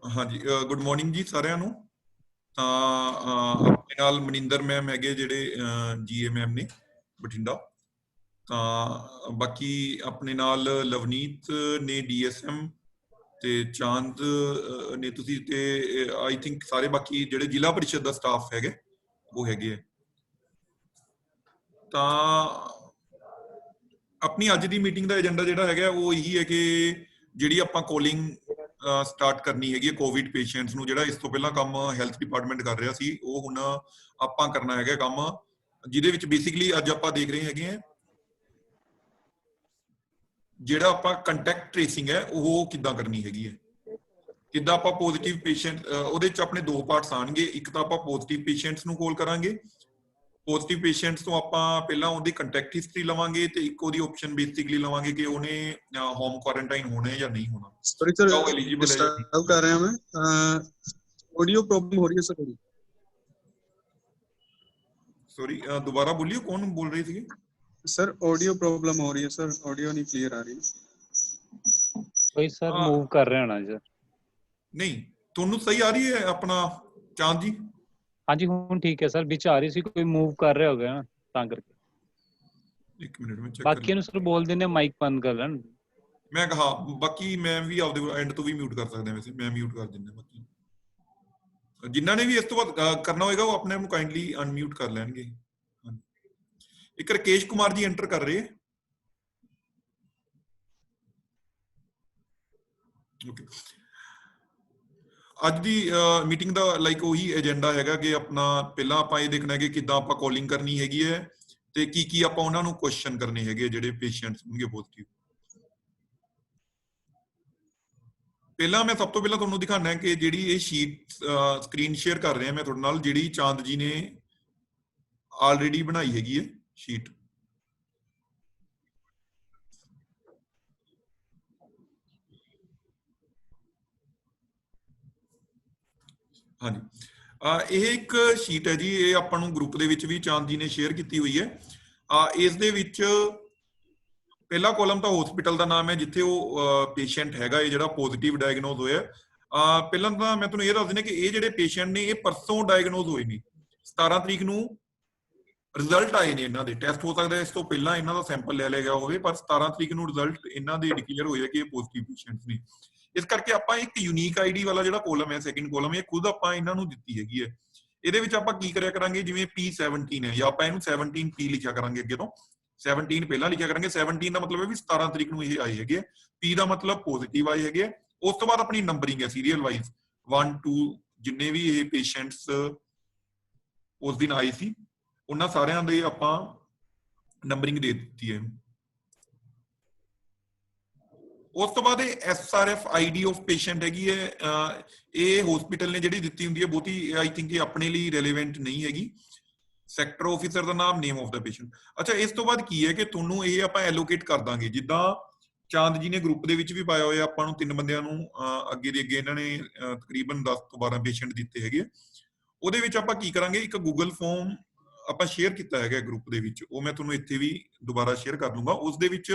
हाँ जी, good morning जी सारिਆਂ ਨੂੰ। ਤਾਂ ਆਪਣੇ ਨਾਲ ਮਨਿੰਦਰ ਮੈਮ ਹੈਗੇ ਜਿਹੜੇ ਜੀਏ ਮੈਮ ਨੇ ਬਠਿੰਡਾ। ਤਾਂ ਬਾਕੀ ਆਪਣੇ ਨਾਲ ਲਵਨੀਤ ਨੇ ਡੀਐਸਐਮ ਤੇ ਚਾਂਦ ਨੇ ਤੁਸੀਂ ਤੇ ਆਈ ਥਿੰਕ ਸਾਰੇ ਬਾਕੀ ਜਿਹੜੇ ਜ਼ਿਲ੍ਹਾ ਪਰਿਸ਼ਦ ਦਾ ਸਟਾਫ ਹੈਗੇ ਉਹ ਹੈਗੇ ਆ। ਤਾਂ ਆਪਣੀ ਅੱਜ ਦੀ ਮੀਟਿੰਗ ਦਾ ਏਜੰਡਾ ਜਿਹੜਾ ਹੈਗਾ ਉਹ ਇਹੀ ਹੈ ਕਿ ਜਿਹੜੀ ਆਪਾਂ ਕੋਲਿੰਗ ਸਟਾਰਟ ਕਰਨੀ ਹੈਗੀ ਕੋਵਿਡ ਪੇਸ਼ੈਂਟਸ ਨੂੰ, ਜਿਹੜਾ ਇਸ ਤੋਂ ਪਹਿਲਾਂ ਕੰਮ ਹੈਲਥ ਡਿਪਾਰਟਮੈਂਟ ਕਰ ਰਿਹਾ ਸੀ ਉਹ ਹੁਣ ਆਪਾਂ ਕਰਨਾ ਹੈਗਾ ਕੰਮ, ਜਿਹਦੇ ਵਿੱਚ ਬੇਸਿਕਲੀ ਅੱਜ ਆਪਾਂ ਦੇਖ ਰਹੇ ਹੈਗੇ ਆ ਜਿਹੜਾ ਆਪਾਂ ਕੰਟੈਕਟ ਟ੍ਰੇਸਿੰਗ ਹੈ ਉਹ ਕਿੱਦਾਂ ਕਰਨੀ ਹੈਗੀ ਹੈ, ਕਿੱਦਾਂ ਆਪਾਂ ਪੋਜ਼ਿਟਿਵ ਪੇਸ਼ੈਂਟ ਉਹਦੇ ਚ ਆਪਣੇ ਦੋ ਪਾਰਟਸ ਆਣਗੇ। ਇੱਕ ਤਾਂ ਆਪਾਂ ਪੋਜ਼ਿਟਿਵ ਪੇਸ਼ੈਂਟਸ ਨੂੰ ਕਾਲ ਕਰਾਂਗੇ, ਪੋਜ਼ਿਟਿਵ ਪੇਸ਼ੈਂਟਸ ਤੋਂ ਆਪਾਂ ਪਹਿਲਾਂ ਉਹਦੀ ਕੰਟੈਕਟ ਹਿਸਟਰੀ ਲਵਾਂਗੇ ਤੇ ਇੱਕ ਉਹਦੀ ਆਪਸ਼ਨ ਬੇਸਿਕਲੀ ਲਵਾਂਗੇ ਕਿ ਉਹਨੇ ਹੋਮ ਕੁਆਰੰਟਾਈਨ ਹੋਣਾ ਹੈ ਜਾਂ ਨਹੀਂ ਹੋਣਾ। सॉरी सर, डिस्टर्ब कर रहे हैं मैं। ऑडियो प्रॉब्लम हो रही है सर थोड़ी। सॉरी दोबारा बोलिए, कौन बोल रही थी? सर ऑडियो प्रॉब्लम हो रही है सर, ऑडियो नहीं क्लियर आ रही। कोई सर मूव कर रहे हैं ना सर? नहीं, ਤੁਹਾਨੂੰ ਸਹੀ ਆ ਰਹੀ ਹੈ ਆਪਣਾ ਚਾਂਦ ਜੀ? हाँ जी ਹੁਣ ठीक है सर, ਵਿੱਚ ਆ ਰਹੀ ਸੀ ਕੋਈ मूव कर रहे हो गए ना ਤਾਂ ਕਰਕੇ। ਇੱਕ ਮਿੰਟ ਮੈਂ ਚੈੱਕ ਬਾਕੀ ਨੂੰ ਸਰ ਬੋਲ ਦਿੰਦੇ ਮਾਈਕ ਬੰਦ ਕਰ ਲੈਣ। ਮੈਂ ਕਹਾ ਬਾਕੀ ਮੈਂ ਵੀ ਆਪਦੇ ਐਂਡ ਤੋਂ ਵੀ ਮਿਊਟ ਕਰ ਸਕਦਾ, ਵੈਸੇ ਮੈਂ ਮਿਊਟ ਕਰ ਦਿੰਦਾ। ਬਾਕੀ ਜਿਨ੍ਹਾਂ ਨੇ ਵੀ ਇਸ ਤੋਂ ਬਾਅਦ ਕਰਨਾ ਹੋਏਗਾ ਉਹ ਆਪਣੇ ਆਪ ਨੂੰ ਕਾਈਂਡਲੀ ਅਨਮਿਊਟ ਕਰ ਲੈਣਗੇ। ਇੱਕ ਰਕੇਸ਼ ਕੁਮਾਰ ਜੀ ਐਂਟਰ ਕਰ ਰਹੇ। ਓਕੇ, ਅੱਜ ਦੀ ਮੀਟਿੰਗ ਦਾ ਲਾਈਕ ਉਹੀ ਏਜੰਡਾ ਹੈਗਾ ਕਿ ਆਪਣਾ ਪਹਿਲਾਂ ਆਪਾਂ ਇਹ ਦੇਖਣਾ ਹੈ ਕਿ ਕਿੱਦਾਂ ਆਪਾਂ ਕਾਲਿੰਗ ਕਰਨੀ ਹੈਗੀ ਹੈ ਤੇ ਕੀ ਆਪਾਂ ਉਹਨਾਂ ਨੂੰ ਕੁਐਸਚਨ ਕਰਨੇ ਹੈਗੇ ਜਿਹੜੇ ਪੇਸ਼ੈਂਟਸ ਹੋਣਗੇ ਪੋਜ਼ਿਟਿਵ। ਪਹਿਲਾਂ ਮੈਂ ਸਭ ਤੋਂ ਪਹਿਲਾਂ ਤੁਹਾਨੂੰ ਦਿਖਾਣਾ ਹੈ ਕਿ ਜਿਹੜੀ ਇਹ ਸ਼ੀਟ ਸਕਰੀਨ ਸ਼ੇਅਰ ਕਰ ਰਿਹਾ ਮੈਂ ਤੁਹਾਡੇ ਨਾਲ, ਜਿਹੜੀ ਚਾਂਦ ਜੀ ਨੇ ਆਲਰੇਡੀ ਬਣਾਈ ਹੈਗੀ ਹੈ ਸ਼ੀਟ। ਹਾਂਜੀ, ਇਹ ਇੱਕ ਸ਼ੀਟ ਹੈ ਜੀ, ਇਹ ਆਪਾਂ ਨੂੰ ਗਰੁੱਪ ਦੇ ਵਿੱਚ ਵੀ ਚਾਂਦ ਜੀ ਨੇ ਸ਼ੇਅਰ ਕੀਤੀ ਹੋਈ ਹੈ। ਇਸ ਦੇ ਵਿੱਚ ਪਹਿਲਾ ਕਾਲਮ ਤਾਂ ਹਸਪੀਟਲ ਦਾ ਨਾਮ ਹੈ ਜਿੱਥੇ ਉਹ ਪੇਸ਼ੈਂਟ ਹੈਗਾ ਇਹ ਜਿਹੜਾ ਪੋਜ਼ਿਟਿਵ ਡਾਇਗਨੋਜ਼ ਹੋਇਆ। ਪਹਿਲਾਂ ਤਾਂ ਮੈਂ ਤੁਹਾਨੂੰ ਇਹ ਦੱਸ ਦਿੰਦਾ ਕਿ ਇਹ ਜਿਹੜੇ ਪੇਸ਼ੈਂਟ ਨੇ ਇਹ ਪਰਸੋਂ ਡਾਇਗਨੋਜ਼ ਹੋਏ ਨੇ, 17 ਤਰੀਕ ਨੂੰ ਰਿਜ਼ਲਟ ਆਏ ਨੇ ਇਹਨਾਂ ਦੇ। ਟੈਸਟ ਹੋ ਸਕਦਾ ਇਸ ਤੋਂ ਪਹਿਲਾਂ ਇਹਨਾਂ ਦਾ ਸੈਂਪਲ ਲੈ ਲਿਆ ਗਿਆ ਹੋਵੇ, ਪਰ 17 ਤਰੀਕ ਨੂੰ ਰਿਜ਼ਲਟ ਇਹਨਾਂ ਦੇ ਡਿਕਲੇਅਰ ਹੋਇਆ ਕਿ ਇਹ ਪੋਜ਼ਿਟਿਵ ਪੇਸ਼ੈਂਟਸ ਨੇ। ਇਸ ਕਰਕੇ ਆਪਾਂ ਇੱਕ ਯੂਨੀਕ ਆਈਡੀ ਵਾਲਾ ਜਿਹੜਾ ਕਾਲਮ ਹੈ, ਸੈਕਿੰਡ ਕਾਲਮ, ਇਹ ਖੁਦ ਆਪਾਂ ਇਹਨਾਂ ਨੂੰ ਦਿੱਤੀ ਹੈਗੀ ਹੈ। ਇਹਦੇ ਵਿੱਚ ਆਪਾਂ ਕੀ ਕਰਿਆ ਕਰਾਂਗੇ, ਜਿਵੇਂ P17 ਹੈ ਜਾਂ ਆਪਾਂ ਇਹਨੂੰ 17P ਲਿਖਿਆ ਕਰਾਂਗੇ ਅੱਗੇ ਤੋਂ। 17 ਪਹਿਲਾਂ ਲਿਖਿਆ ਕਰਾਂਗੇ। 17 ਦਾ ਮਤਲਬ ਹੈ ਵੀ 17 ਤਰੀਕ ਨੂੰ ਇਹ ਆਏ ਹੈਗੇ। P ਦਾ ਮਤਲਬ ਪੋਜ਼ਿਟਿਵ ਆਏ ਹੈਗੇ। ਉਸ ਤੋਂ ਬਾਅਦ ਆਪਣੀ ਨੰਬਰਿੰਗ ਹੈ ਸੀਰੀਅਲ ਵਾਈਜ਼ 1 2 ਜਿੰਨੇ ਵੀ ਇਹ ਪੇਸ਼ੈਂਟਸ ਉਸ ਦਿਨ ਆਏ ਸੀ ਉਹਨਾਂ ਸਾਰਿਆਂ ਦੇ ਆਪਾਂ ਨੰਬਰਿੰਗ ਦੇ ਦਿੱਤੀ ਹੈ। ਉਸ ਤੋਂ ਬਾਅਦ SRF ਆਈਡੀ ਆਫ ਪੇਸ਼ੈਂਟ ਹੈਗੀ ਹੈ। ਇਹ ਹਸਪੀਟਲ ਨੇ ਜਿਹੜੀ ਦਿੱਤੀ ਹੁੰਦੀ ਹੈ, ਬਹੁਤੀ ਆਈ ਥਿੰਕ ਇਹ ਆਪਣੇ ਲਈ ਰੈਲੇਵੈਂਟ ਨਹੀਂ ਹੈਗੀ। ਸੈਕਟਰ ਆਫਿਸਰ ਦਾ ਨਾਮ, ਨੇਮ ਆਫ ਦਾ ਪੇਸ਼ੈਂਟ। ਅੱਛਾ, ਇਸ ਤੋਂ ਬਾਅਦ ਕੀ ਹੈ ਕਿ ਤੁਹਾਨੂੰ ਇਹ ਆਪਾਂ ਐਲੋਕੇਟ ਕਰ ਦਾਂਗੇ, ਜਿੱਦਾਂ ਚਾਂਦ ਜੀ ਨੇ ਗਰੁੱਪ ਦੇ ਵਿੱਚ ਵੀ ਪਾਇਆ ਹੋਇਆ ਆਪਾਂ ਨੂੰ 3 ਬੰਦਿਆਂ ਨੂੰ ਅੱਗੇ ਦੇ ਅੱਗੇ ਇਹਨਾਂ ਨੇ ਤਕਰੀਬਨ 10 ਤੋਂ 12 ਪੇਸ਼ੈਂਟ ਦਿੱਤੇ ਹੈਗੇ। ਉਹਦੇ ਵਿੱਚ ਆਪਾਂ ਕੀ ਕਰਾਂਗੇ, ਇੱਕ ਗੂਗਲ ਫਾਰਮ ਆਪਾਂ ਸ਼ੇਅਰ ਕੀਤਾ ਹੈਗਾ ਗਰੁੱਪ ਦੇ ਵਿੱਚ, ਉਹ ਮੈਂ ਤੁਹਾਨੂੰ ਇੱਥੇ ਵੀ ਦੁਬਾਰਾ ਸ਼ੇਅਰ ਕਰ ਦੂੰਗਾ। ਉਸ ਦੇ ਵਿੱਚ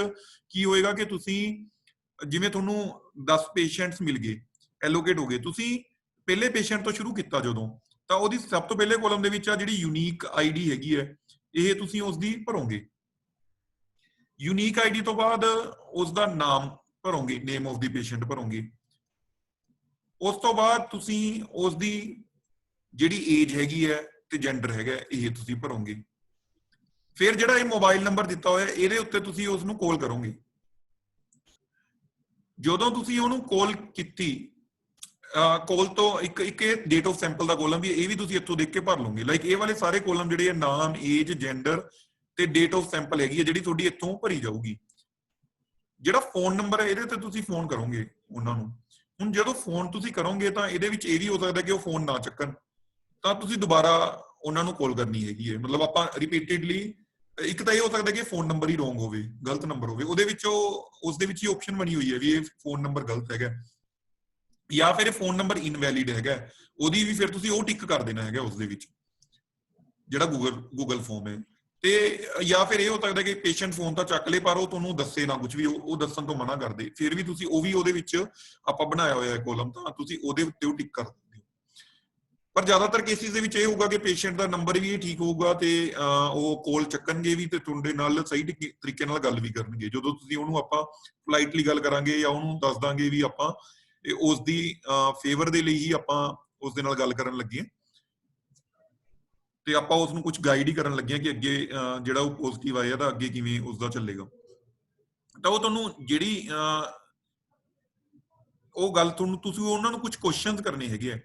ਕੀ ਹੋਏਗਾ ਕਿ ਤੁਸੀਂ ਜਿਵੇਂ ਤੁਹਾਨੂੰ 10 ਪੇਸ਼ੈਂਟਸ ਮਿਲ ਗਏ, ਐਲੋਕੇਟ ਹੋ ਗਏ, ਤੁਸੀਂ ਪਹਿਲੇ ਪੇਸ਼ੈਂਟ ਤੋਂ ਸ਼ੁਰੂ ਕੀਤਾ ਜਦੋਂ, ਤਾਂ ਉਹਦੀ ਸਭ ਤੋਂ ਪਹਿਲੇ ਕਾਲਮ ਦੇ ਵਿੱਚ ਆ ਜਿਹੜੀ ਯੂਨੀਕ ਆਈਡੀ ਹੈਗੀ ਹੈ, ਇਹ ਤੁਸੀਂ ਉਸ ਦੀ ਭਰੋਗੇ। ਯੂਨੀਕ ਆਈਡੀ ਤੋਂ ਬਾਅਦ ਉਸ ਦਾ ਨਾਮ ਭਰੋਗੇ, ਨੇਮ ਆਫ ਦੀ ਪੇਸ਼ੈਂਟ ਭਰੋਗੇ। ਉਸ ਤੋਂ ਬਾਅਦ ਤੁਸੀਂ ਉਸ ਦੀ ਜਿਹੜੀ ਏਜ ਹੈਗੀ ਹੈ ਤੇ ਜੈਂਡਰ ਹੈਗਾ ਇਹ ਤੁਸੀਂ ਭਰੋਗੇ। ਫਿਰ ਜਿਹੜਾ ਇਹ ਮੋਬਾਈਲ ਨੰਬਰ ਦਿੱਤਾ ਹੋਇਆ ਇਹਦੇ ਉੱਤੇ ਤੁਸੀਂ ਉਸ ਨੂੰ ਕਾਲ ਕਰੋਗੇ। ਜਦੋਂ ਤੁਸੀਂ ਉਹਨੂੰ ਕਾਲ ਕੀਤੀ, ਕਾਲ ਤੋਂ ਇੱਕ ਇਹ ਡੇਟ ਆਫ ਸੈਂਪਲ ਦਾ ਕਾਲਮ ਵੀ, ਇਹ ਵੀ ਤੁਸੀਂ ਇੱਥੋਂ ਦੇਖ ਕੇ ਭਰ ਲਓਗੇ। ਲਾਈਕ ਇਹ ਵਾਲੇ ਸਾਰੇ ਕਾਲਮ ਜਿਹੜੇ ਆ, ਨਾਮ, ਏਜ, ਜੈਂਡਰ ਤੇ ਡੇਟ ਆਫ ਸੈਂਪਲ ਹੈਗੀ ਹੈ ਜਿਹੜੀ ਤੁਹਾਡੀ ਇੱਥੋਂ ਭਰੀ ਜਾਊਗੀ। ਜਿਹੜਾ ਫੋਨ ਨੰਬਰ ਹੈ ਇਹਦੇ ਤੇ ਤੁਸੀਂ ਫੋਨ ਕਰੋਗੇ ਉਹਨਾਂ ਨੂੰ। ਹੁਣ ਜਦੋਂ ਫੋਨ ਤੁਸੀਂ ਕਰੋਗੇ ਤਾਂ ਇਹਦੇ ਵਿੱਚ ਇਹ ਵੀ ਹੋ ਸਕਦਾ ਕਿ ਉਹ ਫੋਨ ਨਾ ਚੱਕਣ, ਤਾਂ ਤੁਸੀਂ ਦੁਬਾਰਾ ਉਹਨਾਂ ਨੂੰ ਕਾਲ ਕਰਨੀ ਹੈਗੀ ਹੈ। ਮਤਲਬ ਆਪਾਂ ਰਿਪੀਟਿਡਲੀ, ਇੱਕ ਤਾਂ ਇਹ ਹੋ ਸਕਦਾ ਕਿ ਫੋਨ ਨੰਬਰ ਹੀ ਰੋਂਗ ਹੋਵੇ, ਗਲਤ ਨੰਬਰ ਹੋਵੇ, ਉਹਦੇ ਵਿੱਚ ਉਸ ਦੇ ਵਿੱਚ ਹੀ ਆਪਸ਼ਨ ਬਣੀ ਹੋਈ ਹੈ ਵੀ ਇਹ ਫੋਨ ਨੰਬਰ ਗਲਤ ਹੈਗਾ, ਜਾਂ ਫਿਰ ਇਹ ਫੋਨ ਨੰਬਰ ਇਨਵੈਲਿਡ ਹੈਗਾ, ਉਹਦੀ ਵੀ ਫਿਰ ਤੁਸੀਂ ਉਹ ਟਿਕ ਕਰ ਦੇਣਾ ਹੈਗਾ ਉਸ ਦੇ ਵਿੱਚ, ਜਿਹੜਾ ਗੂਗਲ ਫਾਰਮ ਹੈ। ਤੇ ਜਾਂ ਫਿਰ ਇਹ ਹੋ ਸਕਦਾ ਕਿ ਪੇਸ਼ੈਂਟ ਫੋਨ ਤਾਂ ਚੱਕ ਲੇ ਪਰ ਉਹ ਤੁਹਾਨੂੰ ਦੱਸੇ ਨਾ ਕੁਝ ਵੀ, ਉਹ ਦੱਸਣ ਤੋਂ ਮਨਾ ਕਰਦੇ, ਫਿਰ ਵੀ ਤੁਸੀਂ ਉਹ ਵੀ ਉਹਦੇ ਵਿੱਚ ਆਪਾਂ ਬਣਾਇਆ ਹੋਇਆ ਹੈ ਕੋਲਮ, ਤਾਂ ਤੁਸੀਂ ਉਹਦੇ ਉੱਤੇ ਉਹ ਟਿਕ ਕਰ ਦਿੰਦੇ ਹੋ। ਪਰ ਜ਼ਿਆਦਾਤਰ ਕੇਸਿਸ ਦੇ ਵਿੱਚ ਇਹ ਹੋਊਗਾ ਕਿ ਪੇਸ਼ੈਂਟ ਦਾ ਨੰਬਰ ਵੀ ਠੀਕ ਹੋਊਗਾ ਤੇ ਉਹ ਕੋਲ ਚੱਕਣਗੇ ਵੀ ਤੇ ਤੁਹਾਡੇ ਨਾਲ ਸਹੀ ਤਰੀਕੇ ਨਾਲ ਗੱਲ ਵੀ ਕਰਨਗੇ। ਜਦੋਂ ਤੁਸੀਂ ਉਹਨੂੰ ਆਪਾਂ ਪੋਲਾਈਟਲੀ ਗੱਲ ਕਰਾਂਗੇ ਜਾਂ ਉਹਨੂੰ ਦੱਸ ਦਾਂਗੇ ਵੀ ਆਪਾਂ ਉਸ ਦੀ ਫੇਵਰ ਦੇ ਲਈ ਹੀ ਆਪਾਂ ਉਸ ਦੇ ਨਾਲ ਗੱਲ ਕਰਨ ਲੱਗੇ ਹਾਂ ਤੇ ਆਪਾਂ ਉਸ ਨੂੰ ਕੁਝ ਗਾਈਡ ਹੀ ਕਰਨ ਲੱਗੇ ਹਾਂ ਕਿ ਅੱਗੇ ਜਿਹੜਾ ਉਹ ਪੋਜ਼ਿਟਿਵ ਆਇਆ ਤਾਂ ਅੱਗੇ ਕਿਵੇਂ ਉਸ ਦਾ ਚੱਲੇਗਾ। ਤਾਂ ਉਹ ਤੁਹਾਨੂੰ ਜਿਹੜੀ ਉਹ ਗੱਲ ਤੁਹਾਨੂੰ ਤੁਸੀਂ ਉਹਨਾਂ ਨੂੰ ਕੁਝ ਕੁਐਸਚਨਸ ਕਰਨੇ ਹੈਗੇ ਆ,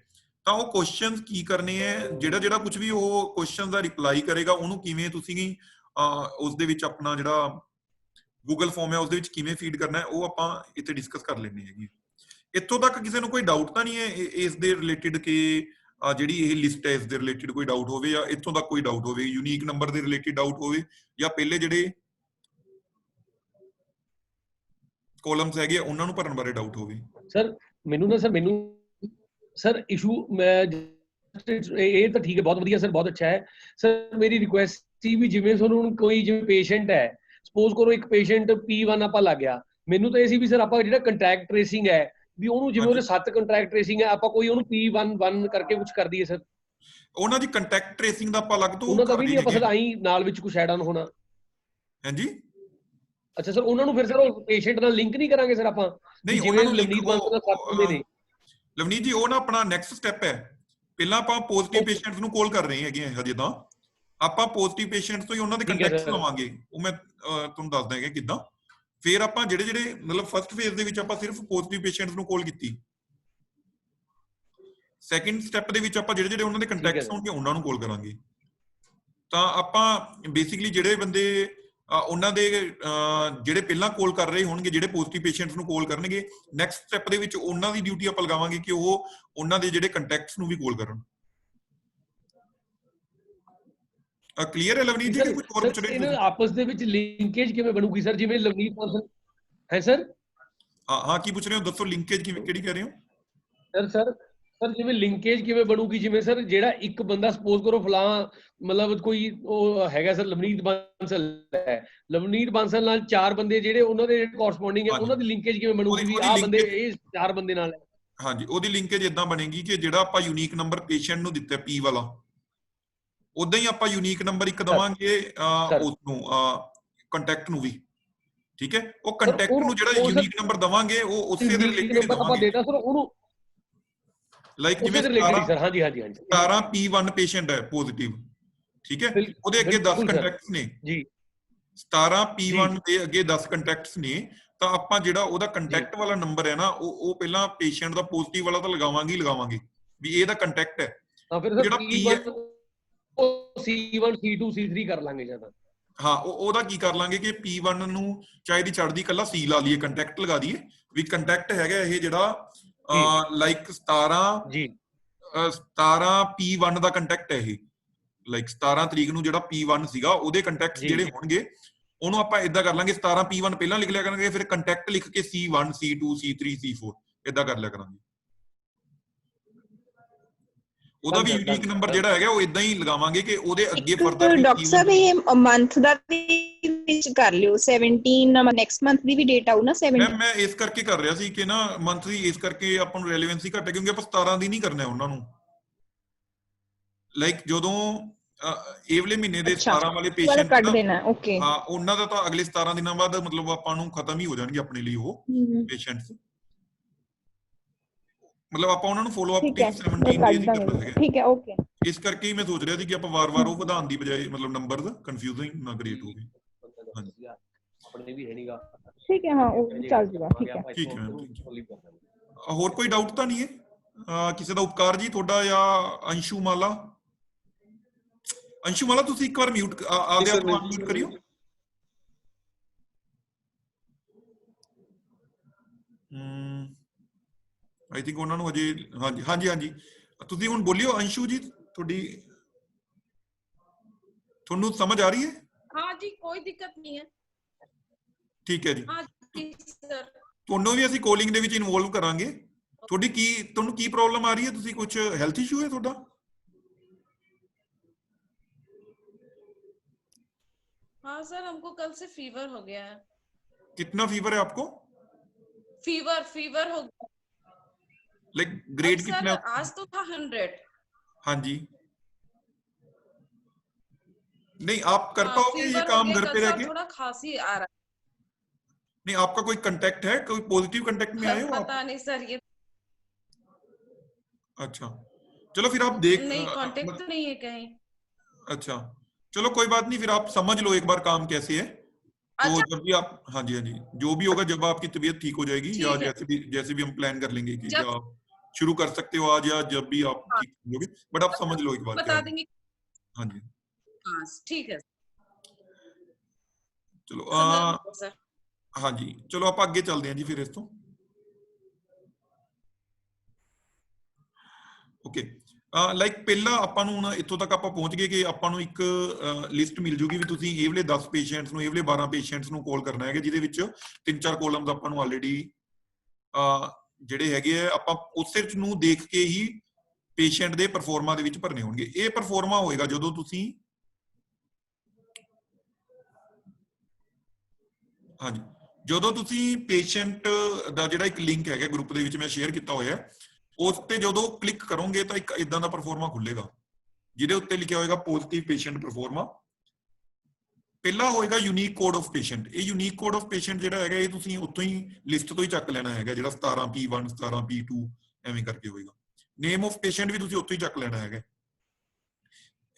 ਤਾਂ ਉਹ ਕੁਐਸਚਨਸ ਕੀ ਕਰਨੇ ਹੈ, ਜਿਹੜਾ ਕੁਝ ਵੀ ਉਹ ਕੁਐਸਚਨ ਦਾ ਰਿਪਲਾਈ ਕਰੇਗਾ ਉਹਨੂੰ ਕਿਵੇਂ ਤੁਸੀਂ ਉਸ ਦੇ ਵਿੱਚ ਆਪਣਾ ਜਿਹੜਾ ਗੂਗਲ ਫਾਰਮ ਹੈ ਉਸ ਦੇ ਵਿੱਚ ਕਿਵੇਂ ਫੀਡ ਕਰਨਾ ਹੈ, ਉਹ ਆਪਾਂ ਇੱਥੇ ਡਿਸਕਸ ਕਰ ਲੈਣੇ ਹੈਗੇ। ਇੱਥੋਂ ਤੱਕ ਕਿਸੇ ਨੂੰ ਕੋਈ ਡਾਊਟ ਤਾਂ ਨਹੀਂ ਹੈ ਇਸ ਦੇ ਰਿਲੇਟਡ ਕਿ ਜਿਹੜੀ ਇਹ ਲਿਸਟ ਹੈ ਇਸ ਦੇ ਰਿਲੇਟਡ ਕੋਈ ਡਾਊਟ ਹੋਵੇ, ਜਾਂ ਇੱਥੋਂ ਤੱਕ ਕੋਈ ਡਾਊਟ ਹੋਵੇ, ਯੂਨੀਕ ਨੰਬਰ ਦੇ ਰਿਲੇਟਡ ਡਾਊਟ ਹੋਵੇ, ਜਾਂ ਪਹਿਲੇ ਜਿਹੜੇ ਕਾਲਮਸ ਹੈਗੇ ਉਹਨਾਂ ਨੂੰ ਭਰਨ ਬਾਰੇ ਡਾਊਟ ਹੋਵੇ। ਸਰ ਮੈਨੂੰ ਸਰ ਇਸ਼ੂ ਮੈਂ ਇਹ ਤਾਂ ਠੀਕ ਹੈ, ਬਹੁਤ ਵਧੀਆ ਸਰ, ਬਹੁਤ ਅੱਛਾ ਹੈ ਸਰ। ਮੇਰੀ ਰਿਕੁਐਸਟ ਸੀ ਵੀ ਜਿਵੇਂ ਤੁਹਾਨੂੰ ਕੋਈ ਜਿਵੇਂ ਪੇਸ਼ੈਂਟ ਹੈ, ਸਪੋਜ਼ ਕਰੋ ਇੱਕ ਪੇਸ਼ੈਂਟ P1 ਆਪਾਂ ਲੱਗ ਗਿਆ, ਮੈਨੂੰ ਤਾਂ ਇਹ ਸੀ ਵੀ ਸਰ ਆਪਾਂ ਜਿਹੜਾ ਕੰਟੈਕਟ ਟ੍ਰੇਸਿੰਗ ਹੈ ਵੀ ਉਹਨੂੰ ਜਿਵੇਂ ਉਹਦੇ 7 ਕੰਟੈਕਟ ਟ੍ਰੇਸਿੰਗ ਹੈ ਆਪਾਂ ਕੋਈ ਉਹਨੂੰ P11 ਕਰਕੇ ਕੁਝ ਕਰ ਦਈਏ ਸਰ। ਉਹਨਾਂ ਦੀ ਕੰਟੈਕਟ ਟ੍ਰੇਸਿੰਗ ਦਾ ਆਪਾਂ ਅਲੱਗ ਤੋਂ ਉਹਨਾਂ ਦਾ ਵੀ ਨਹੀਂ ਆਪਾਂ ਸਰ ਆਈ ਨਾਲ ਵਿੱਚ ਕੁਝ ਐਡ ਆਨ ਹੋਣਾ। ਹਾਂਜੀ ਅੱਛਾ ਸਰ, ਉਹਨਾਂ ਨੂੰ ਫਿਰ ਸਰ ਉਹ ਪੇਸ਼ੈਂਟ ਨਾਲ ਲਿੰਕ ਨਹੀਂ ਕਰਾਂਗੇ ਸਰ ਆਪਾਂ? ਨਹੀਂ, ਜਿਵੇਂ ਲਵਨੀਤ ਬਾਂਸਲ ਦਾ 7 ਹੁੰਦੇ ਨੇ। ਲਵਨੀਤ ਜੀ ਉਹ ਨਾ ਆਪਣਾ ਨੈਕਸਟ ਸਟੈਪ ਹੈ। ਪਹਿਲਾਂ ਆਪਾਂ ਪੋਜ਼ਿਟਿਵ ਪੇਸ਼ੈਂਟਸ ਨੂੰ ਕਾਲ ਕਰ ਰਹੇ ਹੈਗੇ ਹਜੇ, ਤਾਂ ਆਪਾਂ ਪੋਜ਼ਿਟਿਵ ਪੇਸ਼ੈਂਟਸ ਤੋਂ ਹੀ ਉਹਨਾਂ ਦੇ ਕੰਟੈਕਟਸ ਲਵਾਂਗੇ, ਉਹ ਮੈਂ ਤੁਹਾਨੂੰ ਦੱਸਦਾ ਹੈਗਾ ਕਿੱਦਾਂ। ਫਿਰ ਆਪਾਂ ਜਿਹੜੇ ਮਤਲਬ ਫਸਟ ਫੇਜ਼ ਦੇ ਵਿੱਚ ਆਪਾਂ ਸਿਰਫ ਪੋਜ਼ਿਟਿਵ ਪੇਸ਼ੈਂਟਸ ਨੂੰ ਕਾਲ ਕੀਤੀ, ਸੈਕੰਡ ਸਟੈਪ ਦੇ ਵਿੱਚ ਆਪਾਂ ਜਿਹੜੇ ਉਹਨਾਂ ਦੇ ਕੰਟੈਕਟਸ ਹੋਣਗੇ ਉਹਨਾਂ ਨੂੰ ਕਾਲ ਕਰਾਂਗੇ। ਤਾਂ ਆਪਾਂ ਬੇਸਿਕਲੀ ਜਿਹੜੇ ਬੰਦੇ ਉਹਨਾਂ ਦੇ ਜਿਹੜੇ ਪਹਿਲਾਂ ਕਾਲ ਕਰ ਰਹੇ ਹੋਣਗੇ, ਜਿਹੜੇ ਪੋਜ਼ਿਟਿਵ ਪੇਸ਼ੈਂਟਸ ਨੂੰ ਕਾਲ ਕਰਨਗੇ, ਨੈਕਸਟ ਸਟੈਪ ਦੇ ਵਿੱਚ ਉਹਨਾਂ ਦੀ ਡਿਊਟੀ ਆਪਾਂ ਲਗਾਵਾਂਗੇ ਕਿ ਉਹ ਉਹਨਾਂ ਦੇ ਜਿਹੜੇ ਕੰਟੈਕਟਸ ਨੂੰ ਵੀ ਕਾਲ ਕਰਨ। ਕਲੀਅਰ ਹੈ ਲਵਨੀਤ ਜੀ? ਕੁਝ ਹੋਰ ਪੁੱਛ ਰਹੇ ਇਹਨਾਂ ਆਪਸ ਦੇ ਵਿੱਚ ਲਿੰਕੇਜ ਕਿਵੇਂ ਬਣੂਗੀ ਸਰ? ਜਿਵੇਂ ਲਵਨੀਤ ਬਾਂਸਲ ਹੈ ਸਰ। ਹਾਂ ਕੀ ਪੁੱਛ ਰਹੇ ਹੋ ਦੱਸੋ, ਲਿੰਕੇਜ ਕਿਵੇਂ ਕਿਹੜੀ ਕਹਿ ਰਹੇ ਹੋ? ਸਰ ਜਿਵੇਂ ਲਿੰਕੇਜ ਕਿਵੇਂ ਬਣੂਗੀ? ਜਿਵੇਂ ਸਰ ਜਿਹੜਾ ਇੱਕ ਬੰਦਾ ਸਪੋਜ਼ ਕਰੋ ਫਲਾਂ ਮਤਲਬ ਕੋਈ ਉਹ ਹੈਗਾ ਸਰ ਲਵਨੀਤ ਬਾਂਸਲ ਹੈ, ਲਵਨੀਤ ਬਾਂਸਲ ਨਾਲ 4 ਬੰਦੇ ਜਿਹੜੇ ਉਹਨਾਂ ਦੇ ਕੋਰਸਪੋਂਡਿੰਗ ਹੈ, ਉਹਨਾਂ ਦੀ ਲਿੰਕੇਜ ਕਿਵੇਂ ਬਣੂਗੀ ਵੀ ਆਹ ਬੰਦੇ ਇਹ 4 ਬੰਦੇ ਨਾਲ ਹੈ? ਹਾਂਜੀ, ਉਹਦੀ ਲਿੰਕੇਜ ਇਦਾਂ ਬਣੇਗੀ ਕਿ ਜਿਹੜਾ ਆਪਾਂ ਯੂਨੀਕ ਨੰਬਰ ਪੇਸ਼ੈਂਟ ਨੂੰ ਦਿੱਤਾ P ਵਾਲਾ, ਉਦਾਂ ਹੀ ਆਪਾਂ ਯੂਨੀਕ ਨੰਬਰ ਇੱਕ ਦਵਾਂਗੇ ਉਸ ਨੂੰ ਕੰਟੈਕਟ ਨੂੰ ਵੀ। ਠੀਕ ਹੈ, ਉਹ ਕੰਟੈਕਟ ਨੂੰ ਜਿਹੜਾ ਯੂਨੀਕ ਨੰਬਰ ਦਵਾਂਗੇ ਉਹ ਉਸੇ ਦੇ ਰਿਲੇਟਡ ਦਵਾਂਗੇ। ਆਪਾਂ ਦੇਤਾ ਸਰ ਉਹਨੂੰ ਲਾਈਕ ਜਿਵੇਂ 17 P1 ਪੇਸ਼ੈਂਟ ਹੈ ਪੋਜ਼ਿਟਿਵ, ਠੀਕ ਹੈ, ਉਹਦੇ ਅੱਗੇ 10 ਕੰਟੈਕਟਸ ਨੇ ਜੀ। 17 P1 ਦੇ ਅੱਗੇ 10 ਕੰਟੈਕਟਸ ਨੇ, ਤਾਂ ਆਪਾਂ ਜਿਹੜਾ ਉਹਦਾ ਕੰਟੈਕਟ ਵਾਲਾ ਨੰਬਰ ਹੈ ਨਾ ਉਹ ਪਹਿਲਾਂ ਪੇਸ਼ੈਂਟ ਦਾ ਪੋਜ਼ਿਟਿਵ ਵਾਲਾ ਤਾਂ ਲਗਾਵਾਂਗੇ ਵੀ ਇਹਦਾ ਕੰਟੈਕਟ ਹੈ। ਜਿਹੜਾ P ਹੈ ਉਹ C1 C2 C3 ਕਰ ਲਾਂਗੇ ਜਿਆਦਾ। ਹਾਂ, ਉਹਦਾ ਕੀ ਕਰ ਲਾਂਗੇ ਕਿ P1 ਨੂੰ ਚਾਹੇ ਦੀ ਚੜਦੀ ਕੱਲਾ C ਲਾ ਲਈਏ, ਕੰਟੈਕਟ ਲਗਾ ਦਈਏ ਵੀ ਕੰਟੈਕਟ ਹੈਗਾ ਇਹ ਜਿਹੜਾ ਲਾਈਕ 17 P1 ਦਾ ਕੰਟੈਕਟ ਹੈ ਇਹ, ਲਾਈਕ 17 ਤਰੀਕ ਨੂੰ ਜਿਹੜਾ P1 ਸੀਗਾ ਉਹਦੇ ਕੰਟੈਕਟ ਜਿਹੜੇ ਹੋਣਗੇ ਉਹਨੂੰ ਆਪਾਂ ਇਦਾਂ ਕਰ ਲਾਂਗੇ 17 P1 ਪਹਿਲਾਂ ਲਿਖ ਲਿਆ ਕਰਾਂਗੇ, ਫਿਰ ਕੰਟੈਕਟ ਲਿਖ ਕੇ C1 C2 C3 C4 ਇਦਾਂ ਕਰ ਲਿਆ ਕਰਾਂਗੇ। ਉਹਦਾ ਵੀ ਯੂਨੀਕ ਨੰਬਰ ਜਿਹੜਾ ਹੈਗਾ ਉਹ ਇਦਾਂ ਹੀ ਲਗਾਵਾਂਗੇ ਕਿ ਉਹਦੇ ਅੱਗੇ ਫਰਦਰ। ਡਾਕਟਰ ਸਾਹਿਬ ਇਹ ਮੰਥ ਦਾ ਵੀ ਵਿੱਚ ਕਰ ਲਿਓ, 17 ਨੈਕਸਟ ਮੰਥ ਦੀ ਵੀ ਡੇਟ ਆਉ ਨਾ 17। ਮੈਂ ਇਸ ਕਰਕੇ ਕਰ ਰਿਹਾ ਸੀ ਕਿ ਨਾ ਮੰਥ ਦੀ ਇਸ ਕਰਕੇ ਆਪਾਂ ਨੂੰ ਰੈਲੇਵੈਂਸੀ ਘੱਟ ਹੈ, ਕਿਉਂਕਿ ਆਪਾਂ 17 ਦੀ ਨਹੀਂ ਕਰਨਾ ਉਹਨਾਂ ਨੂੰ। ਲਾਈਕ ਜਦੋਂ ਇਹ ਵਾਲੇ ਮਹੀਨੇ ਦੇ 17 ਵਾਲੇ ਪੇਸ਼ੈਂਟ ਕੱਢ ਦੇਣਾ, ਓਕੇ ਹਾਂ, ਉਹਨਾਂ ਦਾ ਤਾਂ ਅਗਲੇ 17 ਦਿਨਾਂ ਬਾਅਦ ਮਤਲਬ ਆਪਾਂ ਨੂੰ ਖਤਮ ਹੀ ਹੋ ਜਾਣਗੇ ਆਪਣੇ ਲਈ ਉਹ ਪੇਸ਼ੈਂਟਸ। ਮਤਲਬ ਆਪਾਂ ਉਹਨਾਂ ਨੂੰ ਫੋਲੋ ਅਪ 17 ਡੇਜ਼ ਹੀ ਕਰਨਾ ਹੈਗਾ। ਠੀਕ ਹੈ, ਓਕੇ। ਇਸ ਕਰਕੇ ਹੀ ਮੈਂ ਸੋਚ ਰਿਹਾ ਸੀ ਕਿ ਆਪਾਂ ਵਾਰ-ਵਾਰ ਉਹ ਵਧਾਉਣ ਦੀ ਬਜਾਏ ਮਤਲਬ ਨੰਬਰ ਦਾ ਕਨਫਿਊਜ਼ਨ ਨਾ ਕ੍ਰੀਏਟ ਹੋਵੇ। ਹਾਂਜੀ ਆਪਣੇ ਵੀ ਹੈ ਨਹੀਂਗਾ। ਠੀਕ ਹੈ, ਹਾਂ ਉਹ ਚੱਲ ਜੂਗਾ। ਠੀਕ ਹੈ, ਠੀਕ ਹੈ। ਹੋਰ ਕੋਈ ਡਾਊਟ ਤਾਂ ਨਹੀਂ ਹੈ ਕਿਸੇ ਦਾ? ਉਪਕਾਰ ਜੀ ਤੁਹਾਡਾ ਜਾਂ ਅੰਸ਼ੂ ਮਾਲਾ ਤੁਸੀਂ ਇੱਕ ਵਾਰ ਮਿਊਟ ਆਪਦੇ ਆਪ ਨੂੰ ਅਨਮਿਊਟ ਕਰਿਓ। ਆਈ ਥਿੰਕ ਉਹਨਾਂ ਨੂੰ ਅਜੇ ਹਾਂਜੀ ਤੁਸੀਂ ਹੁਣ ਬੋਲਿਓ ਅੰਸ਼ੂ ਜੀ, ਤੁਹਾਨੂੰ ਸਮਝ ਆ ਰਹੀ ਹੈ? हाँ जी, कोई दिक्कत नहीं है। ठीक है जी। हाँ जी सर। ਤੁਹਾਨੂੰ ਵੀ ਅਸੀਂ ਕਾਲਿੰਗ ਦੇ ਵਿੱਚ ਇਨਵੋਲਵ ਕਰਾਂਗੇ। ਤੁਹਾਨੂੰ ਕੀ ਪ੍ਰੋਬਲਮ ਆ ਰਹੀ ਹੈ? ਤੁਸੀਂ ਕੁਝ ਹੈਲਥ ਇਸ਼ੂ ਹੈ ਤੁਹਾਡਾ? हाँ सर, हमको कल से फीवर हो गया है। कितना फीवर है आपको? फीवर हो गया। लाइक ग्रेड सर कितना? आज तो था 100। हाँ जी। नहीं, आप कर हाँ, पाओगे ये फीवर हो काम गया घर कल पे से, रह और के? थोड़ा खांसी आ रहा नहीं, आपका कोई कांटेक्ट है, कोई पॉजिटिव कांटेक्ट में आए है। हो आप? पता नहीं सर, ये अच्छा, चलो फिर आप देख नहीं, कांटेक्ट तो नहीं है कहीं। अच्छा, चलो कोई बात नहीं, फिर आप समझ लो एक बार काम कैसे है। तो अच्छा, जब भी आप, हाँ जी हाँ जी, जो भी होगा, जब आपकी तबीयत ठीक हो जाएगी या ठीक है। जैसे भी हम प्लान कर लेंगे कि जब क्या आप शुरू कर सकते हो आज या जब भी आप हाँ, ठीक होगे, बट आप समझ लो एक बार क्या बता है। देंगे। हाँ जी, हाँ ठीक है, चलो समझ गए सर। हाँ जी, चलो आप आगे चलते हैं जी फिर इस तो। ਓਕੇ, ਲਾਈਕ ਪਹਿਲਾਂ ਆਪਾਂ ਨੂੰ ਹੁਣ ਇੱਥੋਂ ਤੱਕ ਆਪਾਂ ਪਹੁੰਚ ਗਏ ਕਿ ਆਪਾਂ ਨੂੰ ਇੱਕ ਲਿਸਟ ਮਿਲ ਜੂਗੀ ਵੀ ਤੁਸੀਂ ਇਹ ਵਾਲੇ 10 ਪੇਸ਼ੈਂਟਸ ਨੂੰ, ਇਹ ਵਾਲੇ 12 ਪੇਸ਼ੈਂਟਸ ਨੂੰ ਕਾਲ ਕਰਨਾ ਹੈਗਾ, ਜਿਹਦੇ ਵਿੱਚ 3-4 ਕਾਲਮਸ ਆਪਾਂ ਨੂੰ ਆਲਰੇਡੀ ਜਿਹੜੇ ਹੈਗੇ ਆ, ਆਪਾਂ ਉਸੇ ਨੂੰ ਦੇਖ ਕੇ ਹੀ ਪੇਸ਼ੈਂਟ ਦੇ ਪਰਫਾਰਮਾ ਦੇ ਵਿੱਚ ਭਰਨੇ ਹੋਣਗੇ। ਇਹ ਪਰਫਾਰਮਾ ਹੋਏਗਾ ਜਦੋਂ ਤੁਸੀਂ, ਹਾਂਜੀ, ਜਦੋਂ ਤੁਸੀਂ ਪੇਸ਼ੈਂਟ ਦਾ ਜਿਹੜਾ ਇੱਕ ਲਿੰਕ ਹੈਗਾ ਗਰੁੱਪ ਦੇ ਵਿੱਚ ਮੈਂ ਸ਼ੇਅਰ ਕੀਤਾ ਹੋਇਆ, ਉਸ ਤੇ ਜਦੋਂ ਕਲਿੱਕ ਕਰੋਗੇ ਤਾਂ ਇੱਕ ਇਦਾਂ ਦਾ ਪਰਫਾਰਮਾ ਖੁੱਲੇਗਾ ਜਿਹਦੇ ਉੱਤੇ ਲਿਖਿਆ ਹੋਏਗਾ ਪੋਜ਼ਿਟਿਵ ਪੇਸ਼ੈਂਟ ਪਰਫਾਰਮਾ। ਪਹਿਲਾ ਹੋਏਗਾ ਯੂਨੀਕ ਕੋਡ ਆਫ ਪੇਸ਼ੈਂਟ। ਇਹ ਯੂਨੀਕ ਕੋਡ ਆਫ ਪੇਸ਼ੈਂਟ ਜਿਹੜਾ ਹੈਗਾ, ਇਹ ਤੁਸੀਂ ਉੱਥੋਂ ਹੀ ਲਿਸਟ ਤੋਂ ਹੀ ਚੱਕ ਲੈਣਾ ਹੈਗਾ, ਜਿਹੜਾ 17P1 17P2 ਐਵੇਂ ਕਰਕੇ ਹੋਏਗਾ। ਨੇਮ ਆਫ ਪੇਸ਼ੈਂਟ ਵੀ ਤੁਸੀਂ ਉੱਥੋਂ ਹੀ ਚੱਕ ਲੈਣਾ ਹੈਗਾ।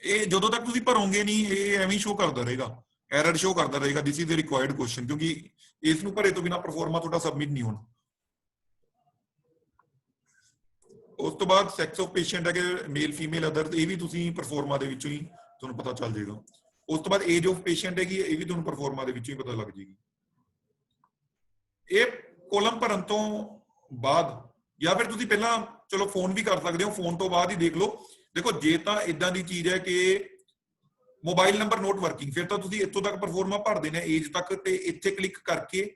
ਇਹ ਜਦੋਂ ਤੱਕ ਤੁਸੀਂ ਭਰੋਗੇ ਨਹੀਂ, ਇਹ ਐਵੇਂ ਸ਼ੋ ਕਰਦਾ ਰਹੇਗਾ, ਐਰਰ ਸ਼ੋ ਕਰਦਾ ਰਹੇਗਾ, this is the required question, ਕਿਉਂਕਿ ਇਸ ਨੂੰ ਭਰੇ ਤੋਂ ਬਿਨਾ ਪਰਫਾਰਮਾ ਤੁਹਾਡਾ ਸਬਮਿਟ ਨਹੀਂ ਹੋਣਾ। ਉਸ ਤੋਂ ਬਾਅਦ ਸੈਕਸ ਆਫ ਪੇਸ਼ੈਂਟ ਹੈਗੇ, ਮੇਲ ਫੀਮੇਲ ਅਦਰ, ਇਹ ਵੀ ਤੁਸੀਂ ਪਰਫਾਰਮਾ ਦੇ ਵਿੱਚੋਂ ਹੀ ਤੁਹਾਨੂੰ ਪਤਾ ਚੱਲ ਜਾਏਗਾ। ਉਸ ਤੋਂ ਬਾਅਦ ਏਜ ਆਫ ਪੇਸ਼ੈਂਟ ਹੈਗੀ, ਇਹ ਵੀ ਤੁਹਾਨੂੰ ਪਰਫਾਰਮਾ ਦੇ ਵਿੱਚੋਂ ਹੀ ਪਤਾ ਲੱਗ ਜਾਏਗੀ। ਇਹ ਕੋਲਮ ਭਰਨ ਤੋਂ ਬਾਅਦ ਜਾਂ ਫਿਰ ਤੁਸੀਂ ਪਹਿਲਾਂ ਚਲੋ ਫੋਨ ਵੀ ਕਰ ਸਕਦੇ ਹੋ, ਫੋਨ ਤੋਂ ਬਾਅਦ ਹੀ ਦੇਖ ਲਓ। ਦੇਖੋ, ਜੇ ਤਾਂ ਇਦਾਂ ਦੀ ਚੀਜ਼ ਹੈ ਕਿ ਮੋਬਾਈਲ ਨੰਬਰ ਨੋਟ ਵਰਕਿੰਗ, ਫਿਰ ਤਾਂ ਤੁਸੀਂ ਇੱਥੋਂ ਤੱਕ ਪਰਫਾਰਮਾ ਭਰ ਦੇਣਾ ਏਜ ਤੱਕ, ਤੇ ਇੱਥੇ ਕਲਿੱਕ ਕਰਕੇ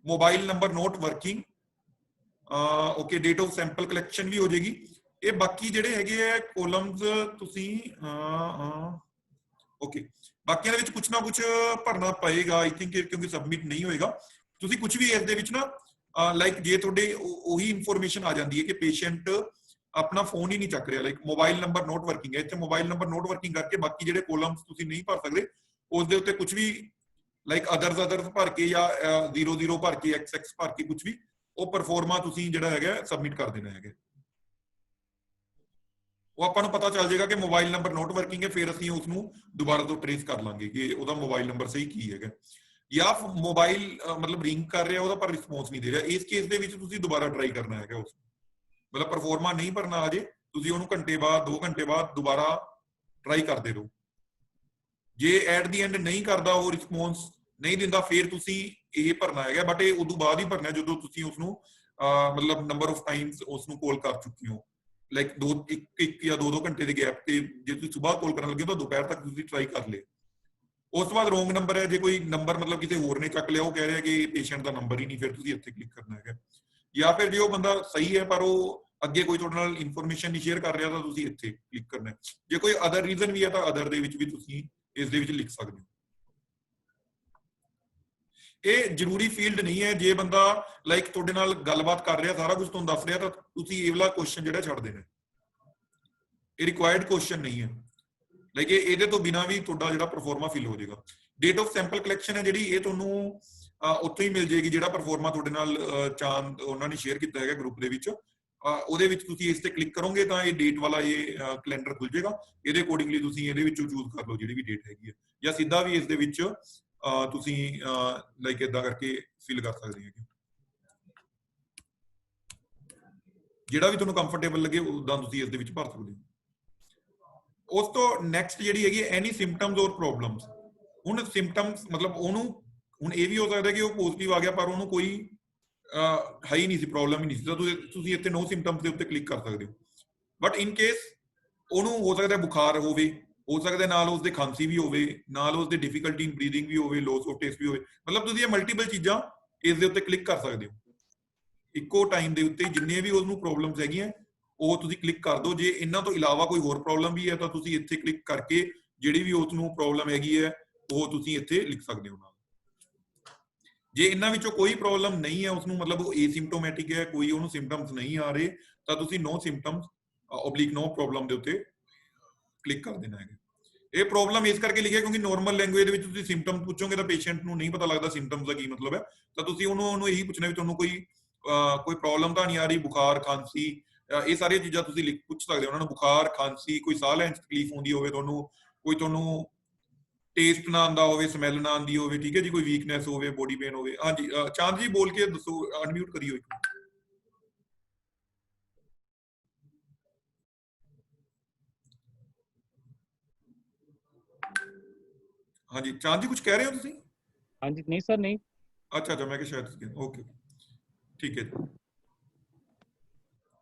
mobile number not working, okay, date of sample collection ਵੀ ਹੋ ਜਾਏਗੀ। ਇਹ ਬਾਕੀ ਜਿਹੜੇ ਹੈਗੇ ਆ ਕੋਲਮਸ ਤੁਸੀਂ ਓਕੇ, ਬਾਕੀਆਂ ਦੇ ਵਿੱਚ ਕੁਝ ਨਾ ਕੁਝ ਭਰਨਾ ਪਏਗਾ ਆਈ ਥਿੰਕ, ਕਿਉਂਕਿ ਸਬਮਿਟ ਨਹੀਂ ਹੋਏਗਾ। ਤੁਸੀਂ ਕੁਝ ਵੀ ਇਸ ਦੇ ਵਿੱਚ ਨਾ ਲਾਈਕ ਜੇ ਤੁਹਾਡੇ ਉਹੀ ਇਨਫੋਰਮੇਸ਼ਨ ਆ ਜਾਂਦੀ ਹੈ ਕਿ ਪੇਸ਼ੈਂਟ ਆਪਣਾ ਫੋਨ ਹੀ ਨਹੀਂ ਚੱਕ ਰਿਹਾ, like mobile number not working ਹੈ, ਇੱਥੇ ਮੋਬਾਈਲ ਨੰਬਰ ਨੋਟ ਵਰਕਿੰਗ ਕਰਕੇ ਬਾਕੀ ਜਿਹੜੇ ਕੋਲਮਸ ਤੁਸੀਂ ਨਹੀਂ ਭਰ ਸਕਦੇ, ਉਸ ਦੇ ਉੱਤੇ ਕੁਝ ਵੀ ਲਾਈਕ ਅਦਰਸ ਭਰ ਕੇ ਜਾਂ 00 ਭਰ ਕੇ XX ਭਰ ਕੇ ਕੁਝ ਵੀ, ਉਹ ਪਰਫਾਰਮਾ ਤੁਸੀਂ ਜਿਹੜਾ ਹੈਗਾ ਸਬਮਿਟ ਕਰ ਦੇਣਾ ਹੈਗਾ। ਉਹ ਆਪਾਂ ਨੂੰ ਪਤਾ ਚੱਲ ਜਾਏਗਾ ਕਿ ਮੋਬਾਈਲ ਨੰਬਰ ਨੋਟ ਵਰਕਿੰਗ ਹੈ, ਫਿਰ ਅਸੀਂ ਉਸ ਨੂੰ ਦੁਬਾਰਾ ਤੋਂ ਟ੍ਰੇਸ ਕਰ ਲਾਂਗੇ ਕਿ ਉਹਦਾ ਮੋਬਾਈਲ ਨੰਬਰ ਸਹੀ ਕੀ ਹੈਗਾ, ਜਾਂ ਮੋਬਾਈਲ ਮਤਲਬ ਰਿੰਗ ਕਰ ਰਿਹਾ ਉਹਦਾ ਪਰ ਰਿਸਪੌਂਸ ਨਹੀਂ ਦੇ ਰਿਹਾ। ਇਸ ਕੇਸ ਦੇ ਵਿੱਚ ਤੁਸੀਂ ਦੁਬਾਰਾ ਟਰਾਈ ਕਰਨਾ ਹੈਗਾ ਉਸ, ਮਤਲਬ ਪਰਫਾਰਮਾ ਨਹੀਂ ਭਰਨਾ ਅਜੇ, ਤੁਸੀਂ ਉਹਨੂੰ ਘੰਟੇ ਬਾਅਦ 2 ਘੰਟੇ ਬਾਅਦ ਦੁਬਾਰਾ ਟਰਾਈ ਕਰਦੇ ਰਹੋ। ਜੇ ਐਟ ਦੀ ਐਂਡ ਨਹੀਂ ਕਰਦਾ, ਉਹ ਰਿਸਪੌਂਸ ਨਹੀਂ ਦਿੰਦਾ, ਫਿਰ ਤੁਸੀਂ ਇਹ ਭਰਨਾ ਹੈਗਾ, ਬਟ ਇਹ ਉਦੋਂ ਬਾਅਦ ਹੀ ਭਰਨਾ ਜਦੋਂ ਤੁਸੀਂ ਉਸਨੂੰ ਮਤਲਬ ਨੰਬਰ ਆਫ ਟਾਈਮਸ ਉਸਨੂੰ ਕਾਲ ਕਰ ਚੁੱਕੇ ਹੋ, ਲਾਈਕ 1 ਜਾਂ 2 ਘੰਟੇ ਦੇ ਗੈਪ ਤੇ। ਜੇ ਤੁਸੀਂ ਸਵੇਰ ਕਾਲ ਕਰਨ ਲੱਗੇ ਤਾਂ ਦੁਪਹਿਰ ਤੱਕ ਤੁਸੀਂ ਟਰਾਈ ਕਰ ਲਿਆ। ਉਸ ਤੋਂ ਬਾਅਦ ਰੋਂਗ ਨੰਬਰ ਹੈ, ਜੇ ਕੋਈ ਨੰਬਰ ਮਤਲਬ ਕਿਸੇ ਹੋਰ ਨੇ ਚੱਕ ਲਿਆ, ਉਹ ਕਹਿ ਰਿਹਾ ਕਿ ਪੇਸ਼ੈਂਟ ਦਾ ਨੰਬਰ ਹੀ ਨਹੀਂ, ਫਿਰ ਤੁਸੀਂ ਇੱਥੇ ਕਲਿੱਕ ਕਰਨਾ ਹੈਗਾ। ਜਾਂ ਫਿਰ ਜੇ ਉਹ ਬੰਦਾ ਸਹੀ ਹੈ ਪਰ ਉਹ ਅੱਗੇ ਕੋਈ ਤੁਹਾਡੇ ਨਾਲ ਇਨਫੋਰਮੇਸ਼ਨ ਨਹੀਂ ਸ਼ੇਅਰ ਕਰ ਰਿਹਾ, ਤਾਂ ਤੁਸੀਂ ਇੱਥੇ ਕਲਿੱਕ ਕਰਨਾ। ਜੇ ਕੋਈ ਅਦਰ ਰੀਜ਼ਨ ਵੀ ਹੈ ਤਾਂ ਅਦਰ ਦੇ ਵਿੱਚ ਵੀ ਤੁਸੀਂ ਇਸ ਦੇ ਵਿੱਚ ਲਿਖ ਸਕਦੇ ਹੋ। ਇਹ ਜ਼ਰੂਰੀ ਫੀਲਡ ਨਹੀਂ ਹੈ, ਜੇ ਬੰਦਾ ਲਾਈਕ ਤੁਹਾਡੇ ਨਾਲ ਗੱਲਬਾਤ ਕਰ ਰਿਹਾ, ਸਾਰਾ ਕੁਝ ਤੁਹਾਨੂੰ ਦੱਸ ਰਿਹਾ, ਤਾਂ ਤੁਸੀਂ ਇਹ ਵਾਲਾ ਕੁਐਸਚਨ ਜਿਹੜਾ ਛੱਡ ਦੇਣਾ। ਇਹ ਰਿਕੁਆਇਰਡ ਕੁਐਸਚਨ ਨਹੀਂ ਹੈ, ਲਾਈਕ ਇਹਦੇ ਤੋਂ ਬਿਨਾ ਵੀ ਤੁਹਾਡਾ ਜਿਹੜਾ ਪਰਫਾਰਮਾ ਫਿਲ ਹੋ ਜਾਏਗਾ। ਡੇਟ ਆਫ ਸੈਂਪਲ ਕਲੈਕਸ਼ਨ ਹੈ ਜਿਹੜੀ, ਇਹ ਤੁਹਾਨੂੰ ਉੱਥੋਂ ਹੀ ਮਿਲ ਜਾਏਗੀ, ਜਿਹੜਾ ਪਰਫਾਰਮਾ ਤੁਹਾਡੇ ਨਾਲ ਚਾਂਦ ਉਹਨਾਂ ਨੇ ਸ਼ੇਅਰ ਕੀਤਾ ਹੈਗਾ ਗਰੁੱਪ ਦੇ ਵਿੱਚ। ਉਹਦੇ ਵਿੱਚ ਤੁਸੀਂ ਇਸ ਤੇ ਕਲਿੱਕ ਕਰੋਗੇ ਤਾਂ ਇਹ ਡੇਟ ਵਾਲਾ ਇਹ ਕੈਲੰਡਰ ਖੁੱਲ ਜਾਏਗਾ। ਇਹਦੇ ਅਕੋਰਡਿੰਗਲੀ ਤੁਸੀਂ ਇਹਦੇ ਵਿੱਚੋਂ ਚੂਜ਼ ਕਰ ਲਓ ਜਿਹੜੀ ਵੀ ਡੇਟ ਹੈਗੀ ਹੈ, ਜਾਂ ਸਿੱਧਾ ਵੀ ਇਸ ਦੇ ਵਿੱਚ ਤੁਸੀਂ ਲਾਈਕ ਏਦਾਂ ਕਰਕੇ ਫਿਲ ਕਰ ਸਕਦੇ ਹੈਗੇ, ਜਿਹੜਾ ਵੀ ਤੁਹਾਨੂੰ ਕੰਫਰਟੇਬਲ ਲੱਗੇ ਉਦਾਂ ਤੁਸੀਂ ਇਸ ਦੇ ਵਿੱਚ ਭਰ ਸਕਦੇ ਹੋ। ਉਸ ਤੋਂ ਨੈਕਸਟ ਜਿਹੜੀ ਹੈਗੀ ਐਨੀ ਸਿੰਪਟਮਸ ਔਰ ਪ੍ਰੋਬਲਮਸ। ਹੁਣ ਸਿੰਪਟਮਸ ਮਤਲਬ ਉਹਨੂੰ, ਹੁਣ ਇਹ ਵੀ ਹੋ ਸਕਦਾ ਕਿ ਉਹ ਪੋਜ਼ਿਟਿਵ ਆ ਗਿਆ ਪਰ ਉਹਨੂੰ ਕੋਈ ਹੈ ਹੀ ਨਹੀਂ ਸੀ, ਪ੍ਰੋਬਲਮ ਹੀ ਨਹੀਂ ਸੀ, ਤਾਂ ਤੁਸੀਂ ਇੱਥੇ ਨੋ ਸਿੰਪਟਮਸ ਦੇ ਉੱਤੇ ਕਲਿੱਕ ਕਰ ਸਕਦੇ ਹੋ। ਬਟ ਇਨ ਕੇਸ ਉਹਨੂੰ ਹੋ ਸਕਦਾ ਬੁਖਾਰ ਹੋਵੇ, ਹੋ ਸਕਦਾ ਨਾਲ ਉਸਦੇ ਖਾਂਸੀ ਵੀ ਹੋਵੇ, ਨਾਲ ਉਸਦੇ ਡਿਫਿਕਲਟੀ ਇਨ ਬਰੀਥਿੰਗ ਵੀ ਹੋਵੇ, ਲੋਸ ਆਫ ਟੇਸਟ ਵੀ ਹੋਵੇ, ਮਤਲਬ ਤੁਸੀਂ ਇਹ ਮਲਟੀਪਲ ਚੀਜ਼ਾਂ ਇਸ ਦੇ ਉੱਤੇ ਕਲਿੱਕ ਕਰ ਸਕਦੇ ਹੋ। ਇੱਕੋ ਟਾਈਮ ਦੇ ਉੱਤੇ ਜਿੰਨੇ ਵੀ ਉਹਨੂੰ ਪ੍ਰੋਬਲਮਸ ਹੈਗੀਆਂ ਉਹ ਤੁਸੀਂ ਕਲਿੱਕ ਕਰ ਦਿਓ। ਜੇ ਇਹਨਾਂ ਤੋਂ ਇਲਾਵਾ ਕੋਈ ਹੋਰ ਪ੍ਰੋਬਲਮ ਵੀ ਹੈ ਤਾਂ ਤੁਸੀਂ ਇੱਥੇ ਕਲਿੱਕ ਕਰਕੇ ਜਿਹੜੀ ਵੀ ਉਸ ਨੂੰ ਪ੍ਰੋਬਲਮ ਹੈਗੀ ਹੈ ਉਹ ਤੁਸੀਂ ਇੱਥੇ ਲਿਖ ਸਕਦੇ ਹੋ ਨਾਲ। ਜੇ ਇਹਨਾਂ ਵਿੱਚੋਂ ਕੋਈ ਪ੍ਰੋਬਲਮ ਨਹੀਂ ਹੈ, ਉਸਨੂੰ ਮਤਲਬ ਉਹ ਏਸਿੰਪਟੋਮੈਟਿਕ ਹੈ, ਕੋਈ ਉਹਨੂੰ ਸਿੰਪਟਮਸ ਨਹੀਂ ਆ ਰਹੇ, ਤਾਂ ਤੁਸੀਂ ਨੋ ਸਿੰਪਟਮਸ ਓਬਲਿਕ ਨੋ ਪ੍ਰੋਬਲਮ ਦੇ ਉੱਤੇ ਕਲਿੱਕ ਕਰ ਦੇਣਾ ਹੈਗਾ। ਇਹ ਪ੍ਰੋਬਲਮ ਇਸ ਕਰਕੇ ਲਿਖਿਆ ਕਿਉਂਕਿ ਨਾਰਮਲ ਲੈਂਗੁਏਜ ਦੇ ਵਿੱਚ ਤੁਸੀਂ ਸਿੰਪਟਮ ਪੁੱਛੋਗੇ ਤਾਂ ਪੇਸ਼ੈਂਟ ਨੂੰ ਨਹੀਂ ਪਤਾ ਲੱਗਦਾ ਸਿੰਪਟਮਸ ਦਾ ਕੀ ਮਤਲਬ ਹੈ, ਤਾਂ ਤੁਸੀਂ ਉਹਨੂੰ ਇਹੀ ਪੁੱਛਣਾ ਵੀ ਤੁਹਾਨੂੰ ਕੋਈ ਪ੍ਰੋਬਲਮ ਤਾਂ ਨਹੀਂ ਆ ਰਹੀ, ਬੁਖਾਰ, ਖਾਂਸੀ, ਇਹ ਸਾਰੀਆਂ ਚੀਜ਼ਾਂ ਤੁਸੀਂ ਪੁੱਛ ਸਕਦੇ ਹੋ ਉਹਨਾਂ ਨੂੰ। ਬੁਖਾਰ, ਖਾਂਸੀ, ਕੋਈ ਸਾਹ ਲੈਣ 'ਚ ਤਕਲੀਫ ਹੁੰਦੀ ਹੋਵੇ ਤੁਹਾਨੂੰ, ਕੋਈ ਤੁਹਾਨੂੰ ਟੇਸਟ ਨਾ ਆਉਂਦਾ ਹੋਵੇ, ਸਮੈਲ ਨਾ ਆਉਂਦੀ ਹੋਵੇ, ਠੀਕ ਹੈ ਜੀ, ਕੋਈ ਵੀਕਨੈਸ ਹੋਵੇ, ਬੋਡੀ ਪੇਨ ਹੋਵੇ। ਹਾਂਜੀ ਚਾਂਦ ਜੀ ਬੋਲ ਕੇ ਦੱਸੋ, ਅਨਮਿਊਟ ਕਰਿਓ ਇੱਕ। ਹਾਂਜੀ ਚਾਂਦ ਜੀ ਕੁਝ ਕਹਿ ਰਹੇ ਹੋ ਤੁਸੀਂ? ਹਾਂਜੀ ਨਹੀਂ ਸਰ ਨਹੀਂ। ਅੱਛਾ ਅੱਛਾ, ਮੈਂ ਕਿਹਾ ਸ਼ਾਇਦ ਓਕੇ ਠੀਕ ਹੈ ਜੀ।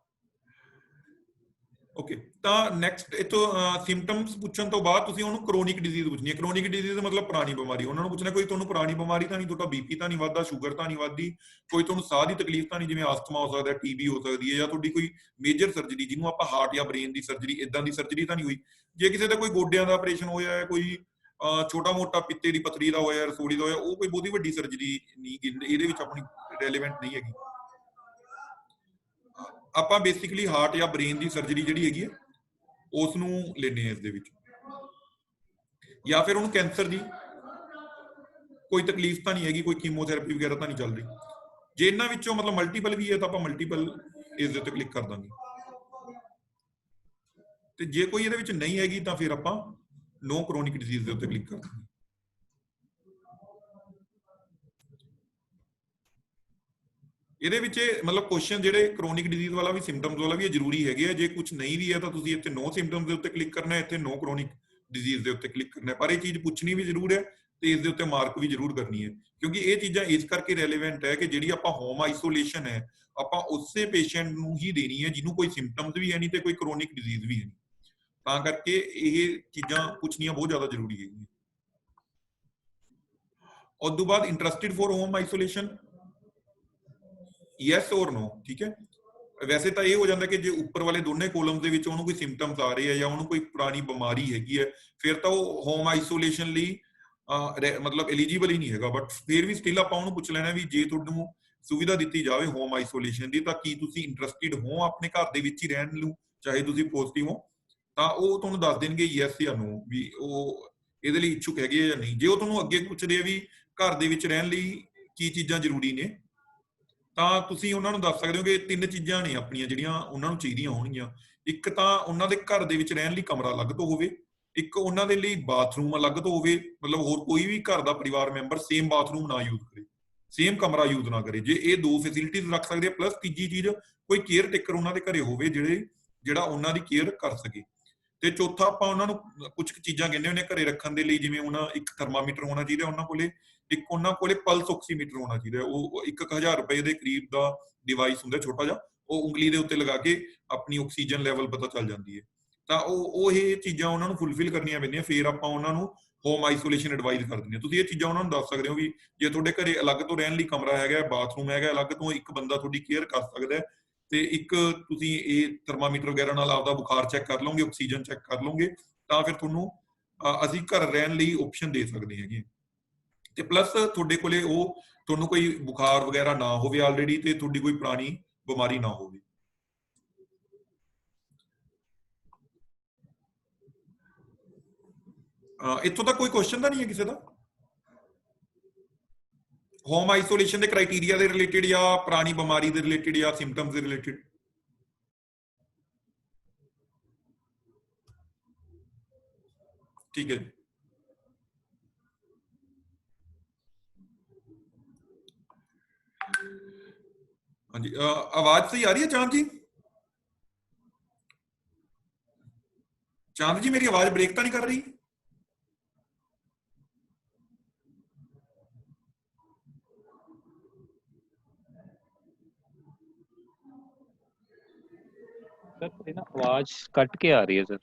ਓਕੇ, ਤਾਂ ਨੈਕਸਟ ਇਥੋਂ ਸਿੰਪਟਮਸ ਪੁੱਛਣ ਤੋਂ ਬਾਅਦ ਤੁਸੀਂ ਉਹਨੂੰ ਕ੍ਰੋਨਿਕ ਡਿਜ਼ੀਜ਼ ਪੁੱਛਣੀ ਹੈ। ਕ੍ਰੋਨਿਕ ਡਿਜ਼ੀਜ਼ ਮਤਲਬ ਪੁਰਾਣੀ ਬਿਮਾਰੀ। ਉਹਨਾਂ ਨੂੰ ਪੁੱਛਣਾ ਕੋਈ ਤੁਹਾਨੂੰ ਪੁਰਾਣੀ ਬਿਮਾਰੀ ਤਾਂ ਨਹੀਂ, ਤੁਹਾਡਾ ਬੀਪੀ ਤਾਂ ਨਹੀਂ ਵੱਧਦਾ, ਸ਼ੂਗਰ ਤਾਂ ਨਹੀਂ ਵੱਧਦੀ, ਕੋਈ ਤੁਹਾਨੂੰ ਸਾਹ ਦੀ ਤਕਲੀਫ ਤਾਂ ਨਹੀਂ, ਜਿਵੇਂ ਆਸਥਮਾ ਹੋ ਸਕਦਾ, ਟੀਬੀ ਹੋ ਸਕਦੀ ਹੈ, ਜਾਂ ਤੁਹਾਡੀ ਕੋਈ ਮੇਜਰ ਸਰਜਰੀ ਜਿਹਨੂੰ ਆਪਾਂ ਹਾਰਟ ਜਾਂ ਬ੍ਰੇਨ ਦੀ ਸਰਜਰੀ, ਇਦਾਂ ਦੀ ਸਰਜਰੀ ਤਾਂ ਨਹੀਂ ਹੋਈ। ਜੇ ਕਿਸੇ ਦਾ ਕੋਈ ਗੋਡਿਆਂ ਦਾ ਆਪਰੇਸ਼ਨ ਹੋਇਆ ਹੈ, ਕੋਈ ਛੋਟਾ ਮੋਟਾ ਪਿੱਤੇ ਦੀ ਪੱਥਰੀ ਦਾ ਹੋਇਆ, ਰਸੋਲੀ ਦਾ ਹੋਇਆ, ਉਹ ਕੋਈ ਬਹੁਤੀ ਵੱਡੀ ਸਰਜਰੀ ਨਹੀਂ, ਇਹਦੇ ਵਿੱਚ ਆਪਣੀ ਰੈਲੇਵੈਂਟ ਨਹੀਂ ਹੈਗੀ। ਆਪਾਂ ਬੇਸਿਕਲੀ ਹਾਰਟ ਜਾਂ ਬ੍ਰੇਨ ਦੀ ਸਰਜਰੀ ਜਿਹੜੀ ਹੈਗੀ ਹੈ ਉਸ ਨੂੰ ਲੈਣੇ ਆ ਇਸ ਦੇ ਵਿੱਚ, ਜਾਂ ਫਿਰ ਉਹਨੂੰ ਕੈਂਸਰ ਦੀ ਕੋਈ ਤਕਲੀਫ ਤਾਂ ਨਹੀਂ ਹੈਗੀ, ਕੋਈ ਕੀਮੋਥੈਰੇਪੀ ਵਗੈਰਾ ਤਾਂ ਨਹੀਂ ਚੱਲ ਰਹੀ। ਜੇ ਇਹਨਾਂ ਵਿੱਚੋਂ ਮਤਲਬ ਮਲਟੀਪਲ ਵੀ ਹੈ ਤਾਂ ਆਪਾਂ ਮਲਟੀਪਲ ਇਸ ਦੇ ਉੱਤੇ ਕਲਿੱਕ ਕਰ ਦਾਂਗੇ, ਤੇ ਜੇ ਕੋਈ ਇਹਦੇ ਵਿੱਚ ਨਹੀਂ ਹੈਗੀ ਤਾਂ ਫਿਰ ਆਪਾਂ ਨੋ ਕ੍ਰੋਨਿਕ ਡਿਜ਼ੀਜ਼ ਦੇ ਉੱਤੇ ਕਲਿੱਕ ਕਰ ਦਾਂਗੇ। ਇਹਦੇ ਵਿੱਚ ਮਤਲਬ ਕੁਐਸਚਨ ਜਿਹੜੇ ਕ੍ਰੋਨਿਕ ਡਿਜ਼ੀਜ਼ ਵਾਲਾ ਵੀ, ਸਿੰਪਟਮਸ ਵਾਲਾ ਵੀ, ਇਹ ਜ਼ਰੂਰੀ ਹੈਗੇ ਆ। ਜੇ ਕੁਝ ਨਹੀਂ ਵੀ ਹੈ ਤਾਂ ਤੁਸੀਂ ਇੱਥੇ ਨੋ ਸਿੰਪਟਮਸ ਦੇ ਉੱਤੇ ਕਲਿੱਕ ਕਰਨਾ ਹੈ, ਇੱਥੇ ਨੋ ਕ੍ਰੋਨਿਕ ਡਿਜ਼ੀਜ਼ ਦੇ ਉੱਤੇ ਕਲਿੱਕ ਕਰਨਾ ਹੈ। ਪਰ ਇਹ ਚੀਜ਼ ਪੁੱਛਣੀ ਵੀ ਜ਼ਰੂਰ ਹੈ ਤੇ ਇਸ ਦੇ ਉੱਤੇ ਮਾਰਕ ਵੀ ਜ਼ਰੂਰ ਕਰਨੀ ਹੈ, ਕਿਉਂਕਿ ਇਹ ਚੀਜ਼ਾਂ ਇਸ ਕਰਕੇ ਰੈਲੇਵੈਂਟ ਹੈ ਕਿ ਜਿਹੜੀ ਆਪਾਂ ਹੋਮ ਆਈਸੋਲੇਸ਼ਨ ਹੈ ਆਪਾਂ ਉਸੇ ਪੇਸ਼ੈਂਟ ਨੂੰ ਹੀ ਦੇਣੀ ਹੈ ਜਿਹਨੂੰ ਕੋਈ ਸਿੰਪਟਮਸ ਵੀ ਹੈ ਨਹੀਂ ਤੇ ਕੋਈ ਕ੍ਰੋਨਿਕ ਡਿਜ਼ੀਜ਼ ਵੀ ਹੈ ਨਹੀਂ। ਤਾਂ ਕਰਕੇ ਇਹ ਚੀਜ਼ਾਂ ਪੁੱਛਣੀਆਂ ਬਹੁਤ ਜ਼ਿਆਦਾ ਜ਼ਰੂਰੀ ਹੈਗੀਆਂ। ਉਸ ਤੋਂ ਬਾਅਦ interested for home isolation, yes ਔਰ ਨੋ, ਠੀਕ ਹੈ। ਵੈਸੇ ਤਾਂ ਇਹ ਹੋ ਜਾਂਦਾ ਕਿ ਜੇ ਉੱਪਰ ਵਾਲੇ ਦੋਨੇ ਕੋਲਮਸ ਦੇ ਵਿੱਚ ਉਹਨੂੰ ਕੋਈ ਸਿੰਪਟਮਸ ਆ ਰਹੇ ਆ ਜਾਂ ਉਹਨੂੰ ਕੋਈ ਪੁਰਾਣੀ ਬਿਮਾਰੀ ਹੈਗੀ ਹੈ, ਫਿਰ ਤਾਂ ਉਹ ਹੋਮ ਆਈਸੋਲੇਸ਼ਨ ਲਈ ਮਤਲਬ ਐਲੀਜੀਬਲ ਹੀ ਨਹੀਂ ਹੈਗਾ। ਬਟ ਫਿਰ ਵੀ ਸਟਿਲ ਆਪਾਂ ਉਹਨੂੰ ਪੁੱਛ ਲੈਣਾ ਵੀ ਜੇ ਤੁਹਾਨੂੰ ਸੁਵਿਧਾ ਦਿੱਤੀ ਜਾਵੇ ਹੋਮ ਆਈਸੋਲੇਸ਼ਨ ਦੀ, ਤਾਂ ਕੀ ਤੁਸੀਂ ਇੰਟਰਸਟਿਡ ਹੋ ਆਪਣੇ ਘਰ ਦੇ ਵਿੱਚ ਹੀ ਰਹਿਣ ਨੂੰ, ਚਾਹੇ ਤੁਸੀਂ ਪੋਜ਼ਿਟਿਵ ਹੋ, ਤਾਂ ਉਹ ਤੁਹਾਨੂੰ ਦੱਸ ਦੇਣਗੇ ਯੈਸ ਜਾਂ ਨੋ ਵੀ ਉਹ ਇਹਦੇ ਲਈ ਇੱਛੁਕ ਹੈਗੇ ਆ ਜਾਂ ਨਹੀਂ। ਜੇ ਉਹ ਤੁਹਾਨੂੰ ਅੱਗੇ ਪੁੱਛਦੇ ਆ ਵੀ ਘਰ ਦੇ ਵਿੱਚ ਰਹਿਣ ਲਈ ਕੀ ਚੀਜ਼ਾਂ ਜ਼ਰੂਰੀ ਨੇ, ਤਾਂ ਤੁਸੀਂ ਉਹਨਾਂ ਨੂੰ ਦੱਸ ਸਕਦੇ ਹੋ ਕਿ 3 ਚੀਜ਼ਾਂ ਨੇ ਆਪਣੀਆਂ ਜਿਹੜੀਆਂ ਉਹਨਾਂ ਨੂੰ ਚਾਹੀਦੀਆਂ ਹੋਣਗੀਆਂ। ਇੱਕ ਤਾਂ ਉਹਨਾਂ ਦੇ ਘਰ ਦੇ ਵਿੱਚ ਰਹਿਣ ਲਈ ਕਮਰਾ ਅਲੱਗ ਤੋਂ ਹੋਵੇ, ਇੱਕ ਉਹਨਾਂ ਦੇ ਲਈ ਬਾਥਰੂਮ ਅਲੱਗ ਤੋਂ ਹੋਵੇ, ਮਤਲਬ ਹੋਰ ਕੋਈ ਵੀ ਘਰ ਦਾ ਪਰਿਵਾਰ ਮੈਂਬਰ ਸੇਮ ਬਾਥਰੂਮ ਨਾ ਯੂਜ਼ ਕਰੇ, ਸੇਮ ਕਮਰਾ ਯੂਜ਼ ਨਾ ਕਰੇ। ਜੇ ਇਹ 2 ਫੈਸਿਲਿਟੀਜ਼ ਰੱਖ ਸਕਦੇ ਆ, ਪਲੱਸ ਤੀਜੀ ਚੀਜ਼ ਕੋਈ ਕੇਅਰ ਟੇਕਰ ਉਹਨਾਂ ਦੇ ਘਰੇ ਹੋਵੇ ਜਿਹੜਾ ਉਹਨਾਂ ਦੀ ਕੇਅਰ ਕਰ ਸਕੇ। ਤੇ ਚੌਥਾ ਆਪਾਂ ਉਹਨਾਂ ਨੂੰ ਕੁਝ ਚੀਜ਼ਾਂ ਕਹਿੰਦੇ ਹੁੰਦੇ ਘਰੇ ਰੱਖਣ ਦੇ ਲਈ, ਜਿਵੇਂ ਉਹਨਾਂ ਇੱਕ ਥਰਮਾਮੀਟਰ ਹੋਣਾ ਚਾਹੀਦਾ ਉਹਨਾਂ ਕੋਲੇ, ਇੱਕ ਉਹਨਾਂ ਕੋਲੇ ਪਲਸ ਆਕਸੀਮੀਟਰ ਹੋਣਾ ਚਾਹੀਦਾ। ਉਹ 1000 ਰੁਪਏ ਦੇ ਕਰੀਬ ਦਾ ਡਿਵਾਈਸ ਹੁੰਦਾ ਛੋਟਾ ਜਿਹਾ, ਉਹ ਉਂਗਲੀ ਦੇ ਉੱਤੇ ਲਗਾ ਕੇ ਆਪਣੀ ਆਕਸੀਜਨ ਲੈਵਲ ਪਤਾ ਚੱਲ ਜਾਂਦੀ ਹੈ। ਤਾਂ ਉਹ ਇਹ ਚੀਜ਼ਾਂ ਉਹਨਾਂ ਨੂੰ ਫੁੱਲਫਿਲ ਕਰਨੀਆਂ ਪੈਂਦੀਆਂ, ਫਿਰ ਆਪਾਂ ਉਹਨਾਂ ਨੂੰ ਹੋਮ ਆਈਸੋਲੇਸ਼ਨ ਐਡਵਾਈਜ਼ ਕਰ ਦਿੰਦੇ ਹਾਂ। ਤੁਸੀਂ ਇਹ ਚੀਜ਼ਾਂ ਉਹਨਾਂ ਨੂੰ ਦੱਸ ਸਕਦੇ ਹੋ ਵੀ ਜੇ ਤੁਹਾਡੇ ਘਰੇ ਅਲੱਗ ਤੋਂ ਰਹਿਣ ਲਈ ਕਮਰਾ ਹੈਗਾ, ਬਾਥਰੂਮ ਹੈਗਾ, ਅਲੱਗ ਤੋਂ ਇੱਕ ਬੰਦਾ ਤੁਹਾਡੀ ਕੇਅਰ ਕਰ ਸਕਦਾ, ਤੇ ਇੱਕ ਤੁਸੀਂ ਇਹ ਥਰਮਾਮੀਟਰ ਵਗੈਰਾ ਨਾਲ ਆਪਦਾ ਬੁਖਾਰ ਚੈੱਕ ਕਰ ਲਓਗੇ, ਆਕਸੀਜਨ ਚੈੱਕ ਕਰ ਲਓਗੇ, ਤਾਂ ਫਿਰ ਤੁਹਾਨੂੰ ਅਸੀਂ ਘਰ ਰਹਿਣ ਲਈ ਆਪਸ਼ਨ ਦੇ ਸਕਦੇ ਹੈਗੇ। ਤੇ ਪਲੱਸ ਤੁਹਾਡੇ ਕੋਲੇ ਉਹ ਤੁਹਾਨੂੰ ਕੋਈ ਬੁਖਾਰ ਵਗੈਰਾ ਨਾ ਹੋਵੇ ਆਲਰੇਡੀ, ਤੇ ਤੁਹਾਡੀ ਕੋਈ ਪੁਰਾਣੀ ਬਿਮਾਰੀ ਨਾ ਹੋਵੇ। ਇੱਥੋਂ ਤੱਕ ਕੋਈ ਕੁਐਸਚਨ ਤਾਂ ਨਹੀਂ ਹੈ ਕਿਸੇ ਦਾ? ਹੋਮ ਆਈਸੋਲੇਸ਼ਨ ਦੇ ਕ੍ਰਾਈਟੇਰੀਆ ਦੇ ਰਿਲੇਟਡ ਜਾਂ ਪੁਰਾਣੀ ਬਿਮਾਰੀ ਦੇ ਰਿਲੇਟਡ ਜਾਂ ਸਿੰਪਟਮਸ ਦੇ ਰਿਲੇਟਡ? ਠੀਕ ਹੈ ਜੀ। ਹਾਂਜੀ ਆਵਾਜ਼ ਸਹੀ ਆ ਰਹੀ ਹੈ ਚਾਂਦ ਜੀ? ਚਾਂਦ ਜੀ ਮੇਰੀ ਆਵਾਜ਼ ਬ੍ਰੇਕ ਤਾਂ ਨਹੀਂ ਕਰ ਰਹੀ? ਸਰ ਇਹ ਨਾ ਆਵਾਜ਼ ਕੱਟ ਕੇ ਆ ਰਹੀ ਹੈ ਸਰ।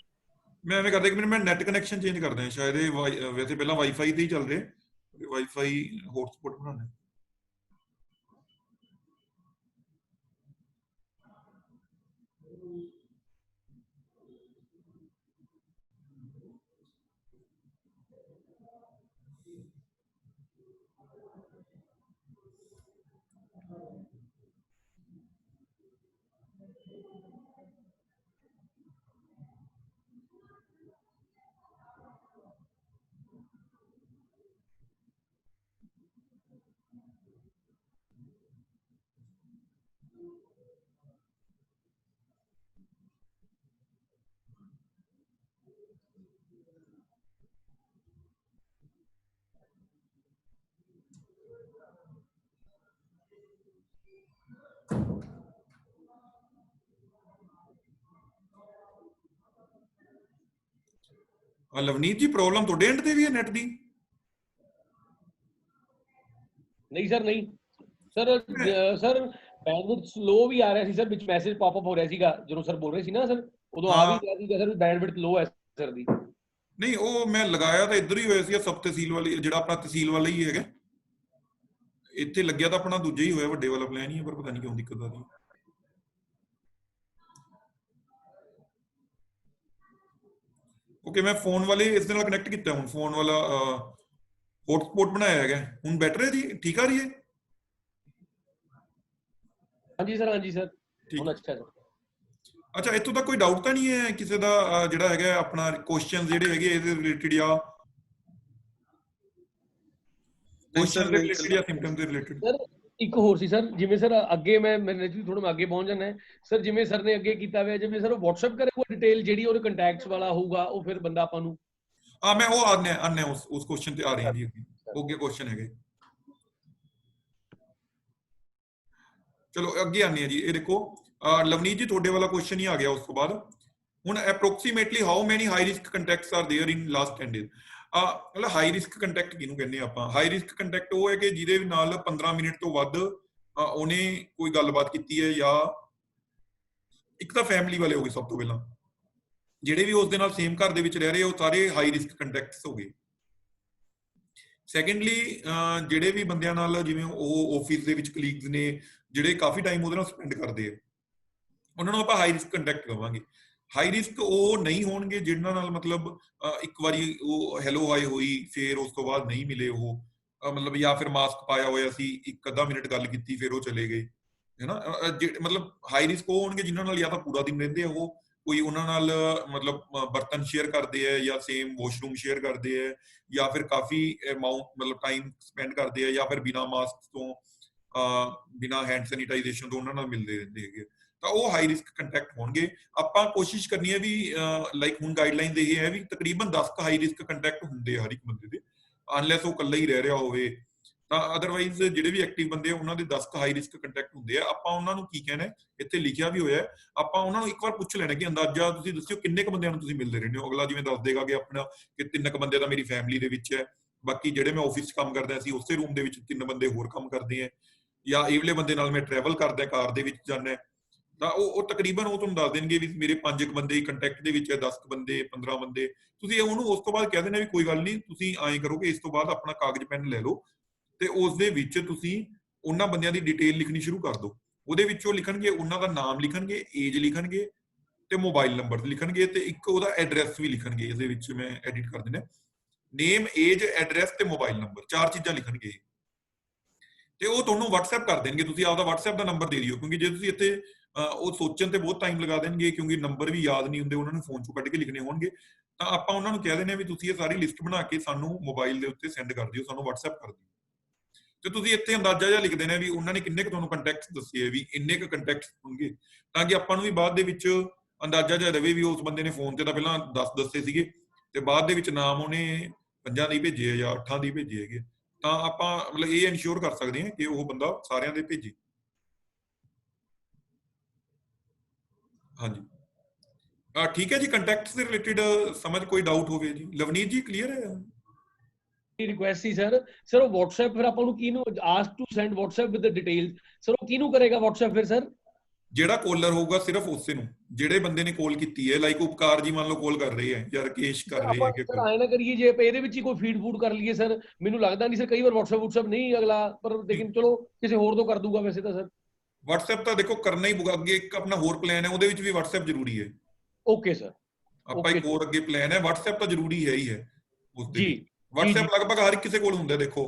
ਮੈਂ ਐਵੇਂ ਕਰਦਾ ਕਿ ਮੈਂ ਨੈਟ ਕਨੈਕਸ਼ਨ ਚੇਂਜ ਕਰਦਾ, ਸ਼ਾਇਦ ਇਹ ਵੈਸੇ ਪਹਿਲਾਂ ਵਾਈਫਾਈ ਤੇ ਹੀ ਚੱਲ ਰਿਹਾ, ਵਾਈਫਾਈ ਹੌਟਸਪੌਟ ਬਣਾਉਣਾ। ਲਵਨੀਤ ਜੀ ਪ੍ਰੋਬਲਮ ਤੁਹਾਡੇ ਐਂਡ ਤੇ ਵੀ ਹੈ ਨੈਟ ਦੀ? ਨਹੀਂ ਸਰ, ਨਹੀਂ ਸਰ, ਸਰ ਬੈਂਡਵਿਡਥ ਸਲੋ ਵੀ ਆ ਰਿਹਾ ਸੀ ਸਰ, ਵਿੱਚ ਮੈਸੇਜ ਪੌਪ ਅਪ ਹੋ ਰਿਹਾ ਸੀਗਾ ਜਦੋਂ ਸਰ ਬੋਲ ਰਹੇ ਸੀ ਨਾ ਸਰ, ਉਦੋਂ ਆ ਵੀ ਰਿਹਾ ਸੀਗਾ ਸਰ ਬੈਂਡਵਿਡਥ ਲੋ ਹੈ ਸਰ ਦੀ। ਨਹੀਂ ਉਹ ਮੈਂ ਲਗਾਇਆ ਤਾਂ ਇੱਧਰ ਹੀ ਹੋਇਆ ਸੀ, ਸਬ ਤਹਿਸੀਲ ਵਾਲੀ, ਜਿਹੜਾ ਆਪਣਾ ਤਹਿਸੀਲ ਵਾਲਾ ਹੀ ਹੈਗਾ। ਇੱਥੇ ਲੱਗਿਆ ਤਾਂ ਆਪਣਾ ਦੂਜਾ ਹੀ ਹੋਇਆ, ਵੱਡੇ ਵਾਲਾ ਪਲਾਨ ਹੀ ਹੈ, ਪਰ ਪਤਾ ਨਹੀਂ ਕਿਉਂ ਦਿੱਕਤ ਆ ਰਹੀ। ਓਕੇ, ਮੈਂ ਫੋਨ ਵਾਲੇ ਇਸ ਦੇ ਨਾਲ ਕਨੈਕਟ ਕੀਤਾ, ਹੁਣ ਫੋਨ ਵਾਲਾ ਹੌਟਸਪੌਟ ਬਣਾਇਆ ਹੈਗਾ, ਹੁਣ ਬੈਟਰ ਹੈ ਜੀ, ਠੀਕ ਆ ਰਹੀ ਹੈ? ਹਾਂਜੀ ਸਰ, ਹਾਂਜੀ ਸਰ, ਠੀਕ। ਹੁਣ ਅੱਛਾ ਸਰ। ਅੱਛਾ, ਇੱਥੋਂ ਤੱਕ ਕੋਈ ਡਾਊਟ ਤਾਂ ਨਹੀਂ ਹੈ ਕਿਸੇ ਦਾ ਜਿਹੜਾ ਹੈਗਾ ਆਪਣਾ ਕੁਐਸਚਨ ਜਿਹੜੇ ਹੈਗੇ ਇਹਦੇ ਰਿਲੇਟਡ ਜਾਂ ਕੁਐਸਚਨ ਦੇ ਰਿਲੇਟਡ ਜਾਂ ਸਿੰਪਟਮ ਦੇ ਰਿਲੇਟਡ? ਸਰ ਇੱਕ ਹੋਰ ਸੀ ਸਰ, ਜਿਵੇਂ ਸਰ ਅੱਗੇ ਮੈਂ ਥੋੜਾ ਮੈਂ ਅੱਗੇ ਪਹੁੰਚ ਜਾਣਾ ਹੈ ਸਰ, ਜਿਵੇਂ ਸਰ ਨੇ ਅੱਗੇ ਕੀਤਾ ਹੋਇਆ, ਜਿਵੇਂ ਸਰ ਉਹ WhatsApp ਕਰੇ ਕੋਈ ਡਿਟੇਲ ਜਿਹੜੀ ਉਹਦੇ ਕੰਟੈਕਟਸ ਵਾਲਾ ਹੋਊਗਾ, ਉਹ ਫਿਰ ਬੰਦਾ ਆਪਾਂ ਨੂੰ ਮੈਂ ਉਹ ਆਨੇ ਉਸ ਕੁਐਸਚਨ ਤੇ ਆ ਰਹੀ ਹਾਂ ਜੀ, ਅੱਗੇ ਕੁਐਸਚਨ ਹੈਗੇ। ਚਲੋ ਅੱਗੇ ਆਨੇ ਆ ਜੀ। ਇਹ ਦੇਖੋ ਲਵਨੀਤ ਜੀ, ਤੁਹਾਡੇ ਵਾਲਾ ਕੁਐਸਚਨ ਹੀ ਆ ਗਿਆ। ਉਸ ਤੋਂ ਬਾਅਦ ਹੁਣ approximately how many high risk contacts are there in last 10 days. ਮਤਲਬ ਹਾਈ ਰਿਸਕ ਕੰਟੈਕਟ ਕਿਹਨੂੰ ਕਹਿੰਦੇ ਆ ਆਪਾਂ? ਹਾਈ ਰਿਸਕ ਕੰਟੈਕਟ ਉਹ ਹੈ ਕਿ ਜਿਹਦੇ ਨਾਲ 15 ਮਿੰਟ ਤੋਂ ਵੱਧ ਉਹਨੇ ਕੋਈ ਗੱਲਬਾਤ ਕੀਤੀ ਹੈ, ਜਾਂ ਇੱਕ ਤਾਂ ਫੈਮਿਲੀ ਵਾਲੇ ਹੋ ਗਏ ਸਭ ਤੋਂ ਪਹਿਲਾਂ, ਜਿਹੜੇ ਵੀ ਉਸ ਦੇ ਨਾਲ ਸੇਮ ਘਰ ਦੇ ਵਿੱਚ ਰਹਿ ਰਹੇ ਉਹ ਸਾਰੇ ਹਾਈ ਰਿਸਕ ਕੰਟੈਕਟਸ ਹੋ ਗਏ। ਸੈਕੰਡਲੀ ਜਿਹੜੇ ਵੀ ਬੰਦਿਆਂ ਨਾਲ, ਜਿਵੇਂ ਉਹ ਆਫਿਸ ਦੇ ਵਿੱਚ ਕਲੀਗਸ ਨੇ ਜਿਹੜੇ ਕਾਫੀ ਟਾਈਮ ਉਹਦੇ ਨਾਲ ਸਪੈਂਡ ਕਰਦੇ ਆ, ਉਹਨਾਂ ਨੂੰ ਆਪਾਂ ਹਾਈ ਰਿਸਕ ਕੰਟੈਕਟ ਕਵਾਂਗੇ। ਹਾਈ ਰਿਸਕ ਉਹ ਨਹੀਂ ਹੋਣਗੇ ਜਿਨ੍ਹਾਂ ਨਾਲ ਮਤਲਬ ਇੱਕ ਵਾਰੀ ਉਹ ਹੈਲੋ ਹਾਈ ਹੋਈ, ਫਿਰ ਉਸ ਤੋਂ ਬਾਅਦ ਨਹੀਂ ਮਿਲੇ ਉਹ, ਮਤਲਬ ਜਾਂ ਫਿਰ ਮਾਸਕ ਪਾਇਆ ਹੋਇਆ ਸੀ, ਇੱਕ ਅੱਧਾ ਮਿੰਟ ਗੱਲ ਕੀਤੀ ਫਿਰ ਉਹ ਚਲੇ ਗਏ, ਹੈਨਾ। ਮਤਲਬ ਹਾਈ ਰਿਸਕ ਉਹ ਹੋਣਗੇ ਜਿਨ੍ਹਾਂ ਨਾਲ ਜਾਂ ਤਾਂ ਪੂਰਾ ਦਿਨ ਰਹਿੰਦੇ ਆ ਉਹ, ਕੋਈ ਉਹਨਾਂ ਨਾਲ ਮਤਲਬ ਬਰਤਨ ਸ਼ੇਅਰ ਕਰਦੇ ਆ, ਜਾਂ ਸੇਮ ਵਾਸ਼ਰੂਮ ਸ਼ੇਅਰ ਕਰਦੇ ਆ, ਜਾਂ ਫਿਰ ਕਾਫੀ ਅਮਾਊਂਟ ਮਤਲਬ ਟਾਈਮ ਸਪੈਂਡ ਕਰਦੇ ਆ, ਜਾਂ ਫਿਰ ਬਿਨਾਂ ਮਾਸਕ ਤੋਂ ਬਿਨਾਂ ਹੈਂਡ ਸੈਨੀਟਾਈਜੇਸ਼ਨ ਤੋਂ ਉਹਨਾਂ ਨਾਲ ਮਿਲਦੇ ਰਹਿੰਦੇ ਹੈਗੇ, ਤਾਂ ਉਹ ਹਾਈ ਰਿਸਕ ਕੰਟੈਕਟ ਹੋਣਗੇ। ਆਪਾਂ ਕੋਸ਼ਿਸ਼ ਕਰਨੀ ਹੈ ਵੀ ਲਾਈਕ ਹੁਣ ਗਾਈਡਲਾਈਨ ਇਹ ਹੈ ਵੀ ਤਕਰੀਬਨ 10 ਹਾਈ ਰਿਸਕ ਕੰਟੈਕਟ ਹੁੰਦੇ ਆ ਹਰ ਇੱਕ ਬੰਦੇ ਦੇ, ਅਨਲੈਸ ਉਹ ਇਕੱਲਾ ਹੀ ਰਹਿ ਰਿਹਾ ਹੋਵੇ, ਤਾਂ ਅਦਰਵਾਈਜ਼ ਜਿਹੜੇ ਵੀ ਐਕਟਿਵ ਬੰਦੇ ਆ ਉਹਨਾਂ ਦੇ 10 ਹਾਈ ਰਿਸਕ ਕੰਟੈਕਟ ਹੁੰਦੇ ਆ। ਆਪਾਂ ਉਹਨਾਂ ਨੂੰ ਕੀ ਕਹਿਣਾ, ਇੱਥੇ ਲਿਖਿਆ ਵੀ ਹੋਇਆ, ਆਪਾਂ ਉਹਨਾਂ ਨੂੰ ਇੱਕ ਵਾਰ ਪੁੱਛ ਲੈਣਾ ਕਿ ਅੰਦਾਜ਼ਾ ਤੁਸੀਂ ਦੱਸਿਓ ਕਿੰਨੇ ਕੁ ਬੰਦਿਆਂ ਨੂੰ ਤੁਸੀਂ ਮਿਲਦੇ ਰਹਿੰਦੇ ਹੋ। ਅਗਲਾ ਜਿਵੇਂ ਦੱਸ ਦੇਗਾ ਕਿ ਆਪਣਾ ਕਿ 3 ਕੁ ਬੰਦੇ ਤਾਂ ਮੇਰੀ ਫੈਮਿਲੀ ਦੇ ਵਿੱਚ ਹੈ, ਬਾਕੀ ਜਿਹੜੇ ਮੈਂ ਆਫਿਸ 'ਚ ਕੰਮ ਕਰਦਾ ਸੀ ਉਸੇ ਰੂਮ ਦੇ ਵਿੱਚ 3 ਬੰਦੇ ਹੋਰ ਕੰਮ ਕਰਦੇ ਆ, ਜਾਂ ਇਹਲੇ ਬੰਦੇ ਨਾਲ ਮੈਂ ਟਰੈਵਲ ਕਰਦਾ ਕਾਰ ਦੇ ਵਿੱਚ ਜਾਂਦਾ, ਤਾਂ ਉਹ ਤਕਰੀਬਨ ਉਹ ਤੁਹਾਨੂੰ ਦੱਸ ਦੇਣਗੇ ਵੀ ਮੇਰੇ 5 ਬੰਦੇ ਕੰਟੈਕਟ ਦੇ ਵਿੱਚ ਹੈ, 10 ਬੰਦੇ, 15 ਬੰਦੇ। ਤੁਸੀਂ ਉਹਨੂੰ ਉਸ ਤੋਂ ਬਾਅਦ ਕਹਿ ਦੇਣਾ ਵੀ ਕੋਈ ਗੱਲ ਨਹੀਂ, ਤੁਸੀਂ ਐਂ ਕਰੋਗੇ ਇਸ ਤੋਂ ਬਾਅਦ ਆਪਣਾ ਕਾਗਜ਼ ਪੈਨ ਲੈ ਲਓ ਤੇ ਉਸ ਦੇ ਵਿੱਚ ਤੁਸੀਂ ਉਹਨਾਂ ਬੰਦਿਆਂ ਦੀ ਡਿਟੇਲ ਲਿਖਣੀ ਸ਼ੁਰੂ ਕਰ ਦਿਓ। ਉਹਦੇ ਵਿੱਚ ਉਹ ਲਿਖਣਗੇ, ਉਹਨਾਂ ਦਾ ਨਾਮ ਲਿਖਣਗੇ, ਏਜ ਲਿਖਣਗੇ ਤੇ ਮੋਬਾਈਲ ਨੰਬਰ ਲਿਖਣਗੇ, ਤੇ ਇੱਕ ਉਹਦਾ ਐਡਰੈਸ ਵੀ ਲਿਖਣਗੇ। ਇਹਦੇ ਵਿੱਚ ਮੈਂ ਐਡਿਟ ਕਰ ਦੇਣਾ, ਨੇਮ, ਏਜ, ਐਡਰੈਸ ਤੇ ਮੋਬਾਈਲ ਨੰਬਰ, 4 ਚੀਜ਼ਾਂ ਲਿਖਣਗੇ ਤੇ ਉਹ ਤੁਹਾਨੂੰ WhatsApp ਕਰ ਦੇਣਗੇ। ਤੁਸੀਂ ਆਪਦਾ WhatsApp ਦਾ ਨੰਬਰ ਦੇ ਦਿਓ, ਕਿਉਂਕਿ ਜੇ ਤੁਸੀਂ ਇੱਥੇ ਉਹ ਸੋਚਣ ਤੇ ਬਹੁਤ ਟਾਈਮ ਲਗਾ ਦੇਣਗੇ, ਕਿਉਂਕਿ ਨੰਬਰ ਵੀ ਯਾਦ ਨਹੀਂ ਹੁੰਦੇ, ਉਹਨਾਂ ਨੂੰ ਫੋਨ ਚੋਂ ਕੱਢ ਕੇ ਲਿਖਣੇ ਹੋਣਗੇ। ਤਾਂ ਆਪਾਂ ਉਹਨਾਂ ਨੂੰ ਕਹਿ ਦਿੰਦੇ ਆ ਵੀ ਤੁਸੀਂ ਇਹ ਸਾਰੀ ਲਿਸਟ ਬਣਾ ਕੇ ਸਾਨੂੰ ਮੋਬਾਈਲ ਦੇ ਉੱਤੇ ਸੈਂਡ ਕਰ ਦਿਓ, ਸਾਨੂੰ WhatsApp ਕਰ ਦਿਓ, ਤੇ ਤੁਸੀਂ ਇੱਥੇ ਅੰਦਾਜ਼ਾ ਜਿਹਾ ਲਿਖ ਦੇਣਾ ਵੀ ਉਹਨਾਂ ਨੇ ਕਿੰਨੇ ਕੁ ਤੁਹਾਨੂੰ ਕੰਟੈਕਟਸ ਦੱਸੇ ਆ, ਵੀ ਇੰਨੇ ਕੁ ਕੰਟੈਕਟਸ ਹੋਣਗੇ, ਤਾਂ ਕਿ ਆਪਾਂ ਨੂੰ ਵੀ ਬਾਅਦ ਦੇ ਵਿੱਚ ਅੰਦਾਜ਼ਾ ਜਿਹਾ ਰਵੇ ਵੀ ਉਸ ਬੰਦੇ ਨੇ ਫੋਨ ਤੇ ਤਾਂ ਪਹਿਲਾਂ 10 ਦੱਸੇ ਸੀਗੇ ਤੇ ਬਾਅਦ ਦੇ ਵਿੱਚ ਨਾਮ ਉਹਨੇ 5 ਦੀ ਭੇਜੇ ਆ ਜਾਂ 8 ਦੀ ਭੇਜੇ ਹੈਗੇ, ਤਾਂ ਆਪਾਂ ਮਤਲਬ ਇਹ ਇਨਸ਼ੋਰ ਕਰ ਸਕਦੇ ਹਾਂ ਕਿ ਉਹ ਬੰਦਾ ਸਾਰਿਆਂ ਦੇ ਭੇਜੇ। ਹਾਂਜੀ, ਠੀਕ ਹੈ ਜੀ। ਕੰਟੈਕਟਸ ਦੇ ਰਿਲੇਟਡ ਸਮਝ ਕੋਈ ਡਾਊਟ ਹੋਵੇ ਜੀ? ਲਵਨੀਤ ਜੀ ਕਲੀਅਰ ਹੈ? ਰਿਕੁਐਸਟ ਸੀ ਸਰ ਉਹ WhatsApp ਫਿਰ ਆਪਾਂ ਨੂੰ ਕਿਹਨੂੰ ask to send WhatsApp with the detail, sir ਉਹ ਕਿਹਨੂੰ ਕਰੇਗਾ WhatsApp ਫਿਰ ਸਰ? ਜਿਹੜਾ ਕਾਲਰ ਹੋਊਗਾ ਸਿਰਫ ਉਸੇ ਨੂੰ, ਜਿਹੜੇ ਬੰਦੇ ਨੇ ਕਾਲ ਕੀਤੀ ਹੈ, ਲਾਈਕ ਉਪਕਾਰ ਜੀ ਮੰਨ ਲਓ ਕਾਲ ਕਰ ਰਹੇ ਹੈ ਜਾਂ ਰਕੇਸ਼ ਕਰ ਰਹੇ ਹੈ ਕਿ ਸਰ ਆਏ ਨਾ ਕਰੀਏ ਜੇ ਇਹਦੇ ਵਿੱਚ ਹੀ ਕੋਈ ਫੀਡ ਫੂਡ ਕਰ ਲਈਏ ਸਰ, ਮੈਨੂੰ ਲੱਗਦਾ ਨਹੀਂ ਸਰ ਕਈ ਵਾਰ WhatsApp ਨਹੀਂ ਅਗਲਾ, ਪਰ ਲੇਕਿਨ ਚਲੋ ਕਿਸੇ ਹੋਰ ਤੋਂ ਕਰ ਦੂਗਾ ਵੈਸੇ ਤਾਂ ਸਰ। WhatsApp ਤਾਂ ਦੇਖੋ ਕਰਨਾ ਹੀ ਪਊਗਾ, ਅੱਗੇ ਇੱਕ ਆਪਣਾ ਹੋਰ ਪਲਾਨ ਹੈ ਉਹਦੇ ਵਿੱਚ ਵੀ WhatsApp ਜ਼ਰੂਰੀ ਹੈ। ਓਕੇ ਸਰ, ਆਪਾਂ ਇੱਕ ਹੋਰ ਅੱਗੇ ਪਲਾਨ ਹੈ, WhatsApp ਤਾਂ ਜ਼ਰੂਰੀ ਹੈ ਹੀ ਹੈ ਉਸ ਦੇ। ਜੀ WhatsApp ਲਗਭਗ ਹਰ ਕਿਸੇ ਕੋਲ ਹੁੰਦਾ। ਦੇਖੋ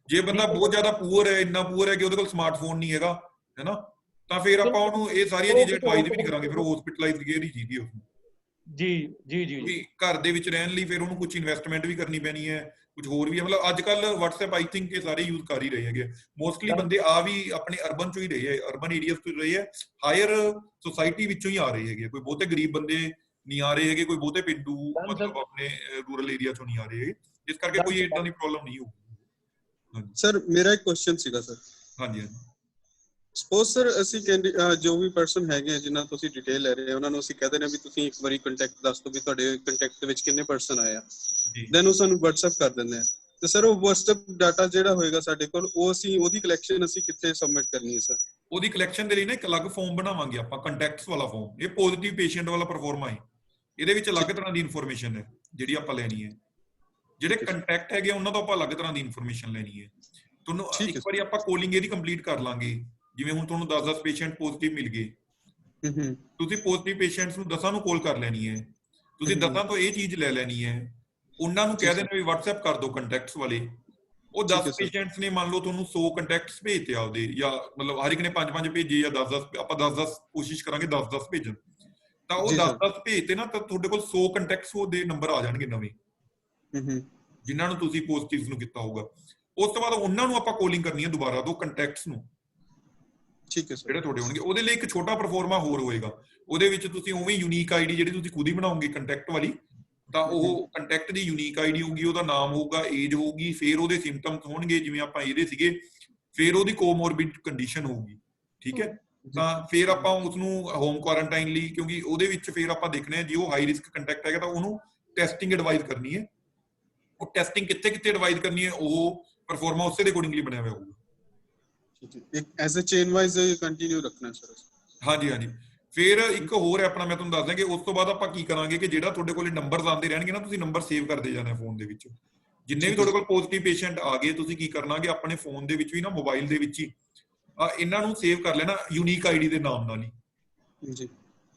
ਜੇ ਬੰਦਾ ਬਹੁਤ ਜ਼ਿਆਦਾ ਪੂਅਰ ਹੈ, ਇੰਨਾ ਪੂਅਰ ਹੈ ਕਿ ਉਹਦੇ ਕੋਲ ਸਮਾਰਟਫੋਨ ਨਹੀਂ ਹੈਗਾ, ਹੈਨਾ, ਤਾਂ ਫਿਰ ਆਪਾਂ ਉਹਨੂੰ ਇਹ ਸਾਰੀਆਂ ਚੀਜ਼ਾਂ ਐਡਵਾਈਸ ਵੀ ਨਹੀਂ ਕਰਾਂਗੇ, ਫਿਰ ਉਹ ਹਸਪੀਟਲਾਈਜ਼ ਹੀ ਚਾਹੀਦੀ ਹੈ ਉਸਨੂੰ। ਜੀ ਜੀ ਜੀ, ਘਰ ਦੇ ਵਿੱਚ ਰਹਿਣ ਲਈ ਫਿਰ ਉਹਨੂੰ ਕੁਝ ਇਨਵੈਸਟਮੈਂਟ ਵੀ ਕਰਨੀ ਪੈਣੀ ਹੈ, ਕੁਝ ਹੋਰ ਵੀ ਹੈ। ਮਤਲਬ ਅੱਜ ਕੱਲ WhatsApp ਆਈ ਥਿੰਕ ਇਹ ਸਾਰੇ ਯੂਜ਼ ਕਰ ਹੀ ਰਹੇ ਹੈਗੇ, ਮੋਸਟਲੀ ਬੰਦੇ ਆ ਵੀ ਆਪਣੇ ਅਰਬਨ ਚੋਂ ਹੀ ਰਹੇ ਹੈ, ਅਰਬਨ ਏਰੀਆਜ਼ ਤੋਂ ਰਹੇ ਹੈ, ਹਾਇਰ ਸੋਸਾਇਟੀ ਵਿੱਚੋਂ ਹੀ ਆ ਰਹੇ ਹੈਗੇ, ਕੋਈ ਬਹੁਤੇ ਗਰੀਬ ਬੰਦੇ ਨਹੀਂ ਆ ਰਹੇ ਹੈਗੇ, ਕੋਈ ਬਹੁਤੇ ਪਿੰਡੂ ਮਤਲਬ ਆਪਣੇ ਰੂਰਲ ਏਰੀਆ ਚੋਂ ਨਹੀਂ ਆ ਰਹੇ ਹੈਗੇ, ਇਸ ਕਰਕੇ ਕੋਈ ਏਦਾਂ ਦੀ ਪ੍ਰੋਬਲਮ ਨਹੀਂ ਹੋਊਗੀ। ਸਰ ਮੇਰਾ ਇੱਕ ਕੁਐਸਚਨ ਸੀਗਾ ਸਰ। ਹਾਂਜੀ ਹਾਂਜੀ ਸਪੋਜ਼ ਸਰ ਅਸੀਂ ਜੋ ਵੀ ਪਰਸਨ ਹੈਗੇ ਆ ਜਿਨ੍ਹਾਂ ਤੁਸੀਂ ਡਿਟੇਲ ਲੈ ਰਹੇ ਹੋ ਉਹਨਾਂ ਨੂੰ ਅਸੀਂ ਕਹਿ ਦਿੰਦੇ ਹਾਂ ਵੀ ਤੁਸੀਂ ਇੱਕ ਵਾਰੀ ਕੰਟੈਕਟ ਦੱਸ ਦਿਓ ਵੀ ਤੁਹਾਡੇ ਕੰਟੈਕਟ ਦੇ ਵਿੱਚ ਕਿੰਨੇ ਪਰਸਨ ਆਏ ਆ, ਜੀ ਦੈਨ ਉਹ ਸਾਨੂੰ WhatsApp ਕਰ ਦਿੰਦੇ ਆ। ਤੇ ਸਰ ਉਹ WhatsApp ਡਾਟਾ ਜਿਹੜਾ ਹੋਏਗਾ ਸਾਡੇ ਕੋਲ, ਉਹ ਅਸੀਂ ਉਹਦੀ ਕਲੈਕਸ਼ਨ ਅਸੀਂ ਕਿੱਥੇ ਸਬਮਿਟ ਕਰਨੀ ਹੈ ਸਰ? ਉਹਦੀ ਕਲੈਕਸ਼ਨ ਦੇ ਲਈ ਨਾ ਇੱਕ ਅਲੱਗ ਫਾਰਮ ਬਣਾਵਾਂਗੇ ਆਪਾਂ, ਕੰਟੈਕਟਸ ਵਾਲਾ ਫਾਰਮ। ਇਹ ਪੋਜ਼ਿਟਿਵ ਪੇਸ਼ੈਂਟ ਵਾਲਾ ਪਰਫਾਰਮਾ ਹੈ, ਇਹਦੇ ਵਿੱਚ ਅਲੱਗ ਤਰ੍ਹਾਂ ਦੀ ਇਨਫੋਰਮੇਸ਼ਨ ਹੈ ਜਿਹੜੀ ਆਪਾਂ ਲੈਣੀ ਹੈ। ਜਿਹੜੇ ਕੰਟੈਕਟ ਹੈਗੇ ਉਹਨਾਂ ਤੋਂ ਆਪਾਂ ਅਲੱਗ ਤਰ੍ਹਾਂ ਦੀ ਇਨਫੋਰਮੇਸ਼ਨ ਲੈਣੀ ਹੈ। ਤੁਹਾਨੂੰ ਇੱਕ ਵਾਰੀ ਆਪਾਂ ਕੋਲਿੰਗ ਇਹਦੀ ਕੰਪਲੀਟ ਕਰ ਲਾਂਗੇ, ਜਿਵੇਂ ਹੁਣ ਤੁਹਾਨੂੰ 10-10 ਪੇਸ਼ੈਂਟ ਪੋਜ਼ਿਟਿਵ ਮਿਲ ਗਏ, ਤੁਸੀਂ ਪੋਜ਼ਿਟਿਵ ਪੇਸ਼ੈਂਟਸ ਨੂੰ 10 ਨੂੰ ਕਾਲ ਕਰ ਲੈਣੀ ਹੈ, ਤੁਸੀਂ 10 ਤੋਂ ਇਹ ਚੀਜ਼ ਲੈ ਲੈਣੀ ਹੈ, ਉਹਨਾਂ ਨੂੰ ਕਹਿ ਦੇਣਾ ਵੀ WhatsApp ਕਰ ਦਿਓ ਕੰਟੈਕਟਸ ਵਾਲੇ। ਉਹ 10 ਪੇਸ਼ੈਂਟਸ ਨੇ ਮੰਨ ਲਓ ਤੁਹਾਨੂੰ 100 ਕੰਟੈਕਟਸ ਭੇਜਤੇ ਆਪਦੇ, ਜਾਂ ਮਤਲਬ ਹਰ ਇੱਕ ਨੇ 5-5 ਭੇਜੇ ਜਾਂ 10-10, ਆਪਾਂ 10-10 ਕੋਸ਼ਿਸ਼ ਕਰਾਂਗੇ 10-10 ਭੇਜਣ। ਤਾਂ ਉਹ 10-10 ਭੇਜਤੇ ਨਾ, ਤਾਂ ਤੁਹਾਡੇ ਕੋਲ 100 ਕੰਟੈਕਟਸ ਦੇ ਨੰਬਰ ਆ ਜਾਣਗੇ ਨਵੇਂ, ਜਿਨ੍ਹਾਂ ਨੂੰ ਤੁਸੀਂ ਪੋਜ਼ਿਟਿਵਸ ਨੂੰ ਕੀਤਾ ਹੋਊਗਾ। ਉਸ ਤੋਂ ਬਾਅਦ ਉਹਨਾਂ ਨੂੰ ਆਪਾਂ ਕਾਲਿੰਗ ਕਰਨੀ ਹੈ ਦੁਬਾਰਾ, ਦੋ ਕੰਟੈਕਟਸ ਨੂੰ, ਠੀਕ ਹੈ ਸਰ, ਜਿਹੜੇ ਤੁਹਾਡੇ ਹੋਣਗੇ। ਉਹਦੇ ਲਈ ਇੱਕ ਛੋਟਾ ਪਰਫਾਰਮਾ ਹੋਰ ਹੋਏਗਾ, ਉਹਦੇ ਵਿੱਚ ਤੁਸੀਂ ਉਵੇਂ ਯੂਨੀਕ ਆਈਡੀ ਜਿਹੜੀ ਤੁਸੀਂ ਖੁਦ ਹੀ ਬਣਾਓਗੇ ਕੰਟੈਕਟ ਵਾਲੀ, ਤਾਂ ਉਹ ਕੰਟੈਕਟ ਦੀ ਯੂਨੀਕ ਆਈਡੀ ਹੋਊਗੀ, ਉਹਦਾ ਨਾਮ ਹੋਊਗਾ, ਏਜ ਹੋਊਗੀ, ਫਿਰ ਉਹਦੇ ਸਿੰਪਟਮਸ ਹੋਣਗੇ ਜਿਵੇਂ ਆਪਾਂ ਇਹਦੇ ਸੀਗੇ, ਫਿਰ ਉਹਦੀ ਕੋਮੋਰਬਿਡ ਕੰਡੀਸ਼ਨ ਹੋਊਗੀ, ਠੀਕ ਹੈ। ਤਾਂ ਫਿਰ ਆਪਾਂ ਉਸ ਨੂੰ ਹੋਮ ਕੁਆਰੰਟਾਈਨ ਲਈ, ਕਿਉਂਕਿ ਉਹਦੇ ਵਿੱਚ ਫਿਰ ਆਪਾਂ ਦੇਖਣਾ ਹੈ ਜੇ ਉਹ ਹਾਈ ਰਿਸਕ ਕੰਟੈਕਟ ਹੈਗਾ ਤਾਂ ਉਹਨੂੰ ਟੈਸਟਿੰਗ ਐਡਵਾਈਜ਼ ਕਰਨੀ ਹੈ। ਉਹ ਟੈਸਟਿੰਗ ਕਿੱਥੇ ਕਿੱਥੇ ਐਡਵਾਈਜ਼ ਕਰਨੀ ਹੈ, ਉਹ ਪਰਫਾਰਮਾ ਉਸੇ ਦੇ ਅਕੋਰਡਿੰਗਲੀ ਬਣਿਆ ਹੋਇਆ ਹੋਊਗਾ। ਇੱਕ as a chain wise continue ਰੱਖਣਾ ਸਰ। ਹਾਂਜੀ ਹਾਂਜੀ। ਫਿਰ ਇੱਕ ਹੋਰ ਆਪਣਾ ਮੈਂ ਤੁਹਾਨੂੰ ਦੱਸ ਦਾਂਗੇ, ਉਸ ਤੋਂ ਬਾਅਦ ਆਪਾਂ ਕੀ ਕਰਾਂਗੇ ਕਿ ਜਿਹੜਾ ਤੁਹਾਡੇ ਕੋਲ ਨੰਬਰਸ ਆਉਂਦੇ ਰਹਿਣਗੇ ਨਾ, ਤੁਸੀਂ ਨੰਬਰ ਸੇਵ ਕਰਦੇ ਜਾਣਾ ਫੋਨ ਦੇ ਵਿੱਚ। ਜਿੰਨੇ ਵੀ ਤੁਹਾਡੇ ਕੋਲ ਪੋਜ਼ਿਟਿਵ ਪੇਸ਼ੈਂਟ ਆ ਗਏ, ਤੁਸੀਂ ਕੀ ਕਰਨਾਗੇ ਆਪਣੇ ਫੋਨ ਦੇ ਵਿੱਚ ਵੀ ਨਾ, ਮੋਬਾਈਲ ਦੇ ਵਿੱਚ ਹੀ ਇਹਨਾਂ ਨੂੰ ਸੇਵ ਕਰ ਲੈਣਾ ਯੂਨੀਕ ਆਈਡੀ ਦੇ ਨਾਮ ਨਾਲ ਹੀ, ਜੀ,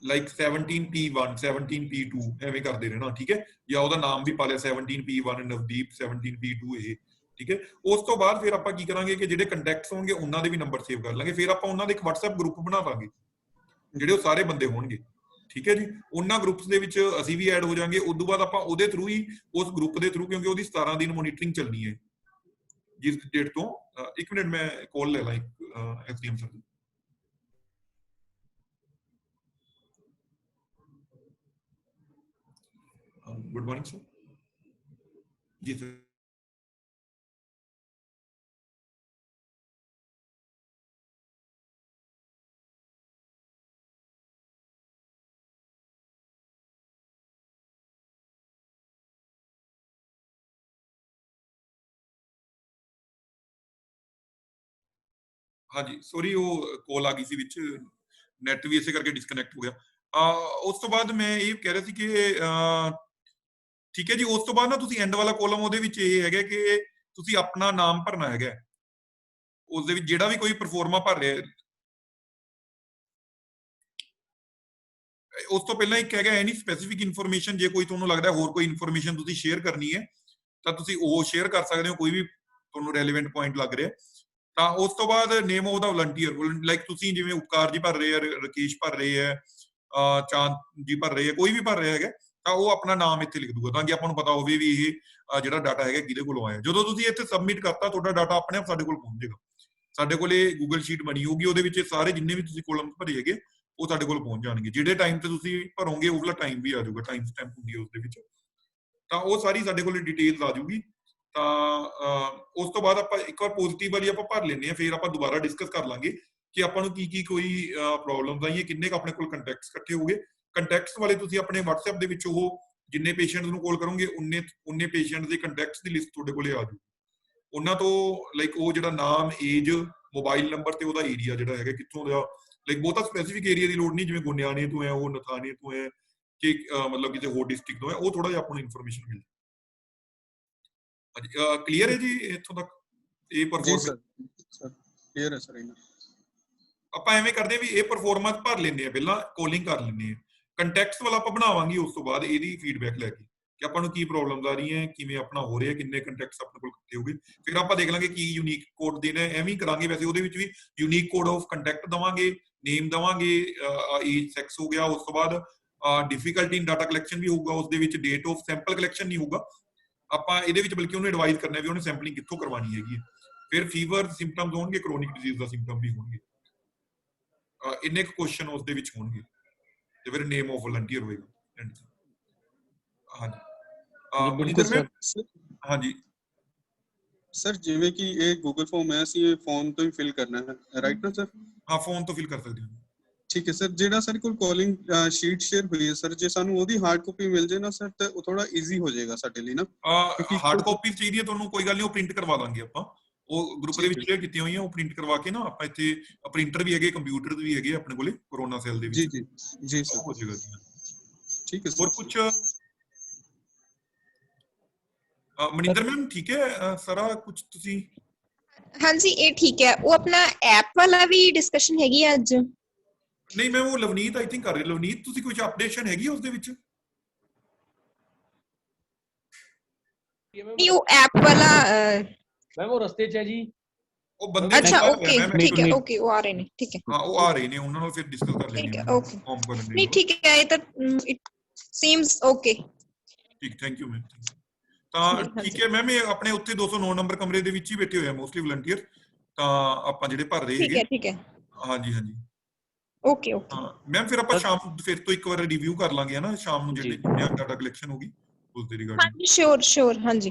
ਲਾਈਕ 17P1 17P2 ਐਵੇਂ ਕਰਦੇ ਰਹਿਣਾ, ਠੀਕ ਹੈ। ਜਾਂ ਉਹਦਾ ਨਾਮ ਵੀ ਪਾ ਲਿਆ 17P1 ਨਵਦੀਪ, 17P2 ਇਹ, ਠੀਕ ਹੈ। ਉਸ ਤੋਂ ਬਾਅਦ ਫਿਰ ਆਪਾਂ ਕੀ ਕਰਾਂਗੇ ਕਿ ਜਿਹੜੇ ਕੰਟੈਕਟਸ ਹੋਣਗੇ ਉਹਨਾਂ ਦੇ ਵੀ ਨੰਬਰ ਸੇਵ ਕਰ ਲਾਂਗੇ। ਫਿਰ ਆਪਾਂ ਉਹਨਾਂ ਦੇ ਇੱਕ WhatsApp ਗਰੁੱਪ ਬਣਾ ਦਾਂਗੇ ਜਿਹੜੇ ਉਹ ਸਾਰੇ ਬੰਦੇ ਹੋਣਗੇ, ਠੀਕ ਹੈ ਜੀ। ਉਹਨਾਂ ਗਰੁੱਪਸ ਦੇ ਵਿੱਚ ਅਸੀਂ ਵੀ ਐਡ ਹੋ ਜਾਾਂਗੇ। ਉਸ ਤੋਂ ਬਾਅਦ ਆਪਾਂ ਉਹਦੇ ਥਰੂ ਹੀ, ਉਸ ਗਰੁੱਪ ਦੇ ਥਰੂ, ਕਿਉਂਕਿ ਉਹਦੀ 17 ਦਿਨ ਮੋਨੀਟਰਿੰਗ ਚੱਲਣੀ ਹੈ ਜਿਸ ਡੇਟ ਤੋਂ। ਇੱਕ ਮਿੰਟ ਮੈਂ ਕਾਲ ਲੈ ਲਾਂ ਐਸਡੀਐਮ ਸਰ ਦੀ। Good morning sir. ਜੀ ਸਰ। ਹਾਂਜੀ ਸੋਰੀ, ਉਹ ਕਾਲ ਆ ਗਈ ਸੀ ਵਿੱਚ, ਨੈਟ ਵੀ ਇਸੇ ਕਰਕੇ ਡਿਸਕਨੈਕਟ ਹੋ ਗਿਆ। ਉਸ ਤੋਂ ਬਾਅਦ ਮੈਂ ਇਹ ਕਹਿ ਰਿਹਾ ਸੀ ਕਿ ਠੀਕ ਹੈ ਜੀ, ਉਸ ਤੋਂ ਬਾਅਦ ਨਾ ਤੁਸੀਂ ਐਂਡ ਵਾਲਾ ਕੋਲਮ, ਉਹਦੇ ਵਿੱਚ ਇਹ ਹੈਗਾ ਕਿ ਤੁਸੀਂ ਆਪਣਾ ਨਾਮ ਭਰਨਾ ਹੈਗਾ, ਉਸ ਦੇ ਵਿੱਚ ਜਿਹੜਾ ਵੀ ਕੋਈ ਪਰਫਾਰਮਾ ਭਰ ਰਿਹਾ। ਉਸ ਤੋਂ ਪਹਿਲਾਂ ਇੱਕ ਹੈਗਾ ਐਨੀ ਸਪੈਸੀਫਿਕ ਇਨਫੋਰਮੇਸ਼ਨ, ਜੇ ਕੋਈ ਤੁਹਾਨੂੰ ਲੱਗਦਾ ਹੋਰ ਕੋਈ ਇਨਫੋਰਮੇਸ਼ਨ ਤੁਸੀਂ ਸ਼ੇਅਰ ਕਰਨੀ ਹੈ ਤਾਂ ਤੁਸੀਂ ਉਹ ਸ਼ੇਅਰ ਕਰ ਸਕਦੇ ਹੋ, ਕੋਈ ਵੀ ਤੁਹਾਨੂੰ ਰੈਲੇਵੈਂਟ ਪੁਆਇੰਟ ਲੱਗ ਰਿਹਾ। ਤਾਂ ਉਸ ਤੋਂ ਬਾਅਦ name of the volunteer, like ਤੁਸੀਂ ਜਿਵੇਂ ਉਪਕਾਰ ਜੀ ਭਰ ਰਹੇ ਆ, ਰਕੇਸ਼ ਭਰ ਰਹੇ ਆ, ਚਾਂਦ ਜੀ ਭਰ ਰਹੇ ਆ, ਕੋਈ ਵੀ ਭਰ ਰਿਹਾ ਹੈਗਾ, ਤਾਂ ਉਹ ਆਪਣਾ ਨਾਮ ਇੱਥੇ ਲਿਖ ਦੂਗਾ ਤਾਂ ਕਿ ਆਪਾਂ ਨੂੰ ਪਤਾ ਹੋਵੇ ਵੀ ਇਹ ਜਿਹੜਾ ਡਾਟਾ ਹੈਗਾ ਕਿਹਦੇ ਕੋਲੋਂ ਆਇਆ। ਜਦੋਂ ਤੁਸੀਂ ਇੱਥੇ ਸਬਮਿਟ ਕਰਤਾ, ਤੁਹਾਡਾ ਡਾਟਾ ਆਪਣੇ ਆਪ ਸਾਡੇ ਕੋਲ ਪਹੁੰਚ ਜਾਏਗਾ। ਸਾਡੇ ਕੋਲ ਇਹ ਗੂਗਲ ਸ਼ੀਟ ਬਣੀ ਹੋਊਗੀ, ਉਹਦੇ ਵਿੱਚ ਸਾਰੇ ਜਿੰਨੇ ਵੀ ਤੁਸੀਂ ਕੋਲਮ ਭਰੇ ਹੈਗੇ ਉਹ ਸਾਡੇ ਕੋਲ ਪਹੁੰਚ ਜਾਣਗੇ। ਜਿਹੜੇ ਟਾਈਮ ਤੇ ਤੁਸੀਂ ਭਰੋਗੇ ਉਹ ਵਾਲਾ ਟਾਈਮ ਵੀ ਆ ਜਾਊਗਾ, ਟਾਈਮ ਸਟੈਂਪ ਹੁੰਦੀ ਹੈ ਉਸ ਦੇ ਵਿੱਚ, ਤਾਂ ਉਹ ਸਾਰੀ ਸਾਡੇ ਕੋਲ ਡਿਟੇਲਸ ਆ ਜਾਊਗੀ। ਤਾਂ ਉਸ ਤੋਂ ਬਾਅਦ ਆਪਾਂ ਇੱਕ ਵਾਰ ਪੋਜ਼ਿਟਿਵ ਵਾਲੀ ਆਪਾਂ ਭਰ ਲੈਂਦੇ ਹਾਂ, ਫਿਰ ਆਪਾਂ ਦੁਬਾਰਾ ਡਿਸਕਸ ਕਰ ਲਾਂਗੇ ਕਿ ਆਪਾਂ ਨੂੰ ਕੀ ਕੋਈ ਪ੍ਰੋਬਲਮਸ ਆਈਆਂ, ਕਿੰਨੇ ਕੁ ਆਪਣੇ ਕੋਲ ਕੰਟੈਕਟਸ ਇਕੱਠੇ ਹੋ ਗਏ। ਕੰਟੈਕਟਸ ਵਾਲੇ ਤੁਸੀਂ ਆਪਣੇ WhatsApp ਦੇ ਵਿੱਚ ਉਹ ਜਿੰਨੇ ਪੇਸ਼ੈਂਟਸ ਨੂੰ ਕਾਲ ਕਰੋਗੇ ਉਨੇ ਪੇਸ਼ੈਂਟਸ ਦੇ ਕੰਟੈਕਟਸ ਦੀ ਲਿਸਟ ਤੁਹਾਡੇ ਕੋਲੇ ਆ ਜਾਊ। ਉਹਨਾਂ ਤੋਂ ਲਾਈਕ ਉਹ ਜਿਹੜਾ ਨਾਮ, ਏਜ, ਮੋਬਾਈਲ ਨੰਬਰ ਤੇ ਉਹਦਾ ਏਰੀਆ ਜਿਹੜਾ ਹੈਗਾ ਕਿੱਥੋਂ ਦਾ, ਲਾਈਕ ਬਹੁਤਾ ਸਪੈਸੀਫਿਕ ਏਰੀਆ ਦੀ ਲੋੜ ਨਹੀਂ, ਜਿਵੇਂ ਗੁਨਿਆਣੇ ਤੋਂ ਹੈ, ਉਹ ਨਥਾਣੇ ਤੋਂ ਹੈ, ਕਿ ਮਤਲਬ ਕਿਸੇ ਹੋਰ ਡਿਸਟ੍ਰਿਕਟ ਤੋਂ ਹੈ, ਉਹ ਥੋੜਾ ਜਿਹਾ ਆਪਾਂ ਨੂੰ ਇਨਫੋਰਮੇਸ਼ਨ ਮਿਲ। ਕਲੀਅਰ ਹੈ ਜੀ ਇੱਥੋਂ ਤੱਕ? ਇਹ ਪਰਫਾਰਮੈਂਸ ਕਲੀਅਰ ਹੈ ਸਰ। ਆਪਾਂ ਐਵੇਂ ਕਰਦੇ ਵੀ ਇਹ ਪਰਫਾਰਮੈਂਸ ਭਰ ਲੈਂਦੇ ਆ, ਪਹਿਲਾਂ ਕਾਲਿੰਗ ਕਰ ਲੈਂਦੇ ਆ, ਕੰਟੈਕਟਸ ਵਾਲਾ ਆਪਾਂ ਬਣਾਵਾਂਗੇ ਉਸ ਤੋਂ ਬਾਅਦ ਇਹਦੀ ਫੀਡਬੈਕ ਲੈ ਕੇ ਕਿ ਆਪਾਂ ਨੂੰ ਕੀ ਪ੍ਰੋਬਲਮਸ ਆ ਰਹੀਆਂ, ਕਿਵੇਂ ਆਪਣਾ ਹੋ ਰਿਹਾ, ਕਿੰਨੇ ਕੰਟੈਕਟਸ ਆਪਣੇ ਕੋਲ ਇਕੱਠੇ ਹੋ ਗਏ। ਫਿਰ ਆਪਾਂ ਦੇਖ ਲਾਂਗੇ ਕੀ ਯੂਨੀਕ ਕੋਡ ਦੇਣਾ, ਐਵੇਂ ਕਰਾਂਗੇ। ਵੈਸੇ ਉਹਦੇ ਵਿੱਚ ਵੀ ਯੂਨੀਕ ਕੋਡ ਆਫ ਕੰਟੈਕਟ ਦਵਾਂਗੇ, ਨੇਮ ਦਵਾਂਗੇ, ਏਜ, ਸੈਕਸ ਹੋ ਗਿਆ। ਉਸ ਤੋਂ ਬਾਅਦ ਡਿਫਿਕਲਟੀ ਇਨ ਡਾਟਾ ਕਲੈਕਸ਼ਨ ਵੀ ਹੋਊਗਾ ਉਸ ਦੇ ਵਿੱਚ, ਡੇਟ ਆਫ ਸੈਂਪਲ ਕਲੈਕਸ਼ਨ ਨਹੀਂ ਹੋਊਗਾ ਆਪਾਂ ਇਹਦੇ ਵਿੱਚ, ਬਲਕਿ ਉਹਨੂੰ ਐਡਵਾਈਜ਼ ਕਰਨਾ ਵੀ ਉਹਨੇ ਸੈਂਪਲਿੰਗ ਕਿੱਥੋਂ ਕਰਵਾਉਣੀ ਹੈਗੀ। ਫਿਰ ਫੀਵਰ ਸਿੰਪਟਮਸ ਹੋਣਗੇ, ਕ੍ਰੋਨਿਕ ਡਿਜ਼ੀਜ਼ ਦਾ ਸਿੰਪਟਮ ਵੀ ਹੋਣਗੇ, ਇੰਨੇ ਕੁ ਕੁਐਸਚਨ ਉਸ ਦੇ ਵਿੱਚ ਹੋਣਗੇ, ਤੇ ਫਿਰ ਨੇਮ ਆਫ ਵਲੰਟੀਅਰ ਹੋਏਗਾ। ਹਾਂਜੀ ਬਿਲਕੁਲ ਸਰ। ਹਾਂਜੀ ਸਰ ਜਿਵੇਂ ਕਿ ਇਹ ਗੂਗਲ ਫਾਰਮ ਹੈ, ਅਸੀਂ ਇਹ ਫੋਨ ਤੋਂ ਹੀ ਫਿਲ ਕਰਨਾ ਹੈ, ਰਾਈਟ ਨਾ ਸਰ? ਹਾਂ ਫੋਨ ਤੋਂ ਫਿਲ ਕਰ ਸਕਦੇ ਹੋ। ਠੀਕ ਹੈ ਸਰ। ਜਿਹੜਾ ਸਾਡੇ ਕੋਲ ਕਾਲਿੰਗ ਸ਼ੀਟ ਸ਼ੇਅਰ ਹੋਈ ਹੈ ਸਰ, ਜੇ ਸਾਨੂੰ ਉਹਦੀ ਹਾਰਡ ਕਾਪੀ ਮਿਲ ਜੇ ਨਾ ਸਰ, ਤਾਂ ਉਹ ਥੋੜਾ ਈਜ਼ੀ ਹੋ ਜਾਏਗਾ ਸਾਡੇ ਲਈ ਨਾ। ਹਾਰਡ ਕਾਪੀ ਚਾਹੀਦੀ ਹੈ ਤੁਹਾਨੂੰ, ਕੋਈ ਗੱਲ ਨਹੀਂ, ਉਹ ਪ੍ਰਿੰਟ ਕਰਵਾ ਦਾਂਗੇ ਆਪਾਂ। ਉਹ ਗਰੁੱਪ ਦੇ ਵਿੱਚ ਸ਼ੇਅਰ ਕੀਤੀਆਂ ਹੋਈਆਂ, ਉਹ ਪ੍ਰਿੰਟ ਕਰਵਾ ਕੇ ਨਾ ਆਪਾਂ ਇੱਥੇ ਪ੍ਰਿੰਟਰ ਵੀ ਹੈਗੇ, ਕੰਪਿਊਟਰ ਵੀ ਹੈਗੇ ਆਪਣੇ ਕੋਲੇ ਕਰੋਨਾ ਸੈੱਲ ਦੇ ਜੀ ਵਿੱਚ। ਜੀ ਜੀ ਸਰ, ਹੋ ਜਾਏਗਾ ਜੀ। ਠੀਕ ਹੈ ਹੋਰ ਸਰ। ਕੁਝ ਮਨਿੰਦਰ ਮੈਮ ਠੀਕ ਹੈ? ਸਾਰਾ ਕੁਝ ਤੁਸੀਂ ਹਾਂਜੀ ਇਹ ਠੀਕ ਹੈ। ਉਹ ਆਪਣਾ ਐਪ ਵਾਲਾ ਵੀ ਡਿਸਕਸ਼ਨ ਹੈਗੀ ਆ ਅੱਜ? ਨਹੀਂ ਮੈਮ, ਉਹ ਲਵਨੀਤ ਆਈ ਥਿੰਕ ਕਰ ਰਹੀ। ਲਵਨੀਤ ਤੁਸੀਂ ਕੁਝ ਅਪਡੇਸ਼ਨ ਹੈਗੀ ਉਸ ਦੇ ਵਿੱਚ? ਨਹੀਂ ਉਹ ਐਪ ਵਾਲਾ ਮੈਮ ਉਹ ਰਸਤੇ 'ਚ ਹੈ ਜੀ। ਉਹ ਬੰਦੇ ਅੱਛਾ ਨੂੰ ਓਕੇ ਠੀਕ ਹੈ, ਓਕੇ ਉਹ ਆ ਰਹੇ ਨੇ, ਠੀਕ ਹੈ ਹਾਂ ਉਹ ਆ ਰਹੇ ਨੇ, ਉਹਨਾਂ ਨਾਲ ਫਿਰ ਡਿਸਕਸ ਕਰ ਠੀਕ ਲੈਂਦੇ ਹੈ ਹਾਂ ਓਕੇ। ਫਾਰਮ ਕਰਨ ਨਹੀਂ ਲਈ। ਠੀਕ ਹੈ, ਇਹ ਤਾਂ ਇਟ ਸੀਮਸ ਓਕੇ। ਠੀਕ, ਥੈਂਕ ਯੂ ਮੈਮ। ਤਾਂ ਠੀਕ ਹੈ ਮੈਮ, ਇਹ ਆਪਣੇ ਉੱਥੇ 209 ਨੰਬਰ ਕਮਰੇ ਦੇ ਵਿੱਚ ਹੀ ਬੈਠੇ ਹੋਏ ਆ ਮੋਸਟਲੀ ਵਲੰਟੀਅਰ, ਤਾਂ ਆਪਾਂ ਜਿਹੜੇ ਭਰ ਰਹੇ ਹੈਗੇ। ਠੀਕ ਹੈ ਹਾਂਜੀ ਹਾਂਜੀ ਓਕੇ ਓਕੇ। ਹਾਂ ਮੈਮ, ਫਿਰ ਆਪਾਂ ਸ਼ਾਮ ਨੂੰ ਫਿਰ ਤੋਂ ਇੱਕ ਵਾਰ ਰਿਵਿਊ ਕਰ ਲਾਂਗੇ ਨਾ ਸ਼ਾਮ ਨੂੰ, ਜਿਹੜੇ ਡਾਟਾ ਕਲੈਕਸ਼ਨ ਹੋਗੀ ਉਸ ਦੇ ਰਿਗਾਰਡਿੰਗ। ਹਾਂਜੀ ਸ਼ੋਰ ਹਾਂਜੀ।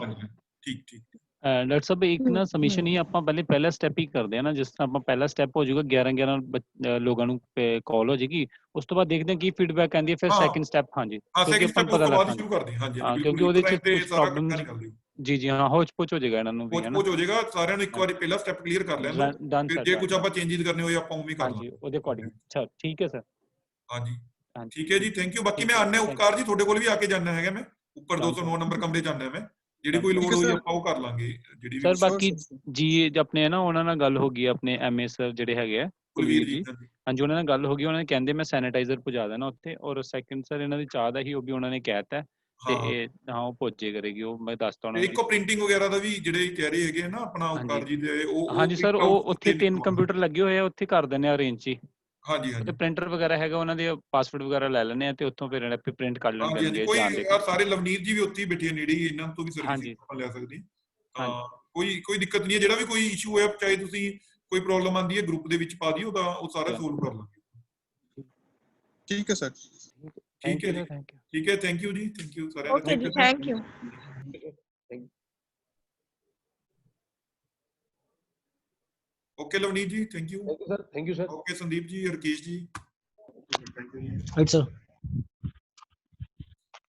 ਠੀਕ ਠੀਕ। ਡਾਕਟਰ ਸਾਹਿਬ ਇੱਕ ਨਾ ਸਬਮਿਸ਼ਨ ਹੀ ਆਪਾਂ ਪਹਿਲਾ ਸਟੈਪ ਹੀ ਕਰਦੇ ਆ ਨਾ, ਜਿਸ ਤਰ੍ਹਾਂ ਆਪਾਂ ਪਹਿਲਾ ਸਟੈਪ ਹੋ ਜਾਊਗਾ 11 ਲੋਕਾਂ ਨੂੰ ਕਾਲ ਹੋ ਜਾਏਗੀ, ਉਸ ਤੋਂ ਬਾਅਦ ਦੇਖਦੇ ਹਾਂ ਕੀ ਫੀਡਬੈਕ ਆਂਦੀ ਹੈ, ਫਿਰ ਸੈਕਿੰਡ ਸਟੈਪ। ਹਾਂਜੀ ਕਿਉਂਕਿ ਆਪਾਂ ਨੂੰ ਪਤਾ ਲੱਗ ਸ਼ੁਰੂ ਕਰਦੇ ਹਾਂ। ਹਾਂਜੀ ਹਾਂ, ਬਿਲਕੁਲ, ਕਿਉਂਕਿ ਉਹਦੇ ਚ ਕੁਝ ਸਾਰਾ ਪ੍ਰੋਬਲਮ ਇਕੱਠਾ ਨਹੀਂ ਕਰਦੇ। ਜੀ ਹਾਂ ਹੋਚ ਪੁੱਛ ਹੋ ਜਾਏਗਾ ਇਹਨਾਂ ਨੂੰ ਵੀ, ਹੈ ਨਾ। ਹੋ ਜਾਏਗਾ ਸਾਰਿਆਂ ਨੂੰ ਇੱਕ ਵਾਰੀ ਪਹਿਲਾ ਸਟੈਪ ਕਲੀਅਰ ਕਰ ਲੈਣ ਦਿਓ, ਫਿਰ ਜੇ ਕੁਝ ਆਪਾਂ ਚੇਂਜਸ ਕਰਨੇ ਹੋਏ ਆਪਾਂ ਉਵੇਂ ਕਰ ਲਾਂਗੇ। ਹਾਂਜੀ ਉਹਦੇ ਅਕੋਰਡਿੰਗ। ਅੱਛਾ ਠੀਕ ਹੈ ਸਰ। ਹਾਂਜੀ ਠੀਕ ਹੈ ਜੀ, ਥੈਂਕ ਯੂ। ਬਾਕੀ ਮੈਂ ਆਨਾ ਉਪਕਾਰ ਜੀ ਤੁਹਾਡੇ ਕੋਲ ਵੀ ਆ ਕੇ ਜਾਣਾ ਹੈਗਾ, ਮੈਂ ਉੱਪਰ 209 ਨੰਬਰ ਕਮਰੇ ਜਾਣਾ ਮੈਂ, ਜਿਹੜੀ ਕੋਈ ਲੋੜ ਹੋਈ ਆਪਾਂ ਉਹ ਕਰ ਲਾਂਗੇ। ਜਿਹੜੀ ਵੀ ਸਰ ਬਾਕੀ ਜੀ ਆਪਣੇ ਨਾ ਉਹਨਾਂ ਨਾਲ ਗੱਲ ਹੋ ਗਈ, ਆਪਣੇ ਐਮਏ ਸਰ ਜਿਹੜੇ ਹੈਗੇ ਆ ਕੁਲਵੀਰ ਜੀ, ਹਾਂਜੀ ਉਹਨਾਂ ਨਾਲ ਗੱਲ ਹੋ ਗਈ। ਉਹਨਾਂ ਨੇ ਕਹਿੰਦੇ ਮੈਂ ਸੈਨੀਟਾਈਜ਼ਰ ਪਹੁੰਚਾ ਦੇਣਾ ਉੱਥੇ, ਔਰ ਸੈਕਿੰਡ ਸਰ ਇਹਨਾਂ ਦੀ ਚਾਹ ਦਾ ਹੀ ਉਹ ਵੀ ਉਹਨਾਂ ਨੇ ਕਹਿਤਾ ਤੇ ਇਹ ਹਾਂ ਉਹ ਪਹੁੰਚੇ ਕਰੇਗੀ, ਉਹ ਮੈਂ ਦੱਸਤਾ ਉਹਨਾਂ ਨੂੰ। ਇੱਕੋ ਪ੍ਰਿੰਟਿੰਗ ਵਗੈਰਾ ਦਾ ਵੀ ਜਿਹੜੇ ਕਹਿ ਰਹੇ ਹੈਗੇ ਨਾ ਆਪਣਾ ਉਪਕਾਰ ਜੀ ਦੇ, ਉਹ ਹਾਂਜੀ ਸਰ, ਉਹ ਉੱਥੇ 3 ਕੰਪਿਊਟਰ ਲੱਗੇ ਹੋਏ ਆ, ਉੱਥੇ ਕਰ ਦਿੰਦੇ ਆ ਅਰੇਂਜ ਹੀ। ਹਾਂਜੀ ਹਾਂਜੀ, ਪ੍ਰਿੰਟਰ ਵਗੈਰਾ ਹੈਗਾ, ਉਹਨਾਂ ਦੇ ਪਾਸਵਰਡ ਵਗੈਰਾ ਲੈ ਲੈਣੇ ਆ ਤੇ ਉੱਥੋਂ ਫਿਰ ਪ੍ਰਿੰਟ ਕਰ ਲੈਣ ਪੈਣਗੇ ਜਾਣ ਦੇ। ਸਾਰੇ ਲਵਨੀਤ ਜੀ ਵੀ ਉੱਥੇ ਹੀ ਬੈਠੇ ਨੇੜੇ ਹੀ, ਇਹਨਾਂ ਤੋਂ ਵੀ ਸਰਵਿਸ ਆਪਾਂ ਲੈ ਸਕਦੇ ਹਾਂ। ਕੋਈ ਦਿੱਕਤ ਨਹੀਂ ਹੈ। ਜਿਹੜਾ ਵੀ ਕੋਈ ਇਸ਼ੂ ਹੋਇਆ, ਚਾਹੇ ਤੁਸੀਂ ਕੋਈ ਪ੍ਰੋਬਲਮ ਆਂਦੀ ਹੈ ਗਰੁੱਪ ਦੇ ਵਿੱਚ ਪਾ ਦਿਓ, ਤਾਂ ਉਹ ਸਾਰਾ ਸੋਲਵ ਕਰ ਲਾਂਗੇ। ਠੀਕ ਹੈ ਸਰ। ਠੀਕ ਹੈ ਜੀ, ਠੀਕ ਹੈ, ਥੈਂਕ ਯੂ ਜੀ, ਥੈਂਕ ਯੂ ਸਾਰਿਆਂ ਦਾ। ਓਕੇ ਜੀ, ਥੈਂਕ ਯੂ। ਓਕੇ ਲਵਨੀਤ ਜੀ, thank you. Sir thank you sir. Okay Sandeep ji, Rakesh ਜੀ, ਰਾਈਟ ਸਰ।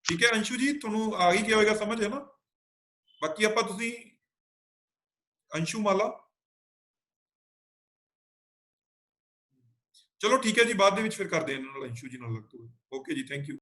ਠੀਕ ਹੈ ਅੰਸ਼ੂ ਜੀ, ਤੁਹਾਨੂੰ ਆ ਹੀ ਗਿਆ ਹੋਏਗਾ ਸਮਝ, ਹੈ ਨਾ? ਬਾਕੀ ਆਪਾਂ ਤੁਸੀਂ ਅੰਸ਼ੂ ਮਾਲਾ, ਚਲੋ ਠੀਕ ਹੈ ਜੀ, ਬਾਅਦ ਦੇ ਵਿੱਚ ਫਿਰ ਕਰਦੇ ਹਾਂ ਇਹਨਾਂ ਨਾਲ, ਅੰਸ਼ੂ ਜੀ ਨਾਲ। ਓਕੇ ਜੀ, ਥੈਂਕ ਯੂ।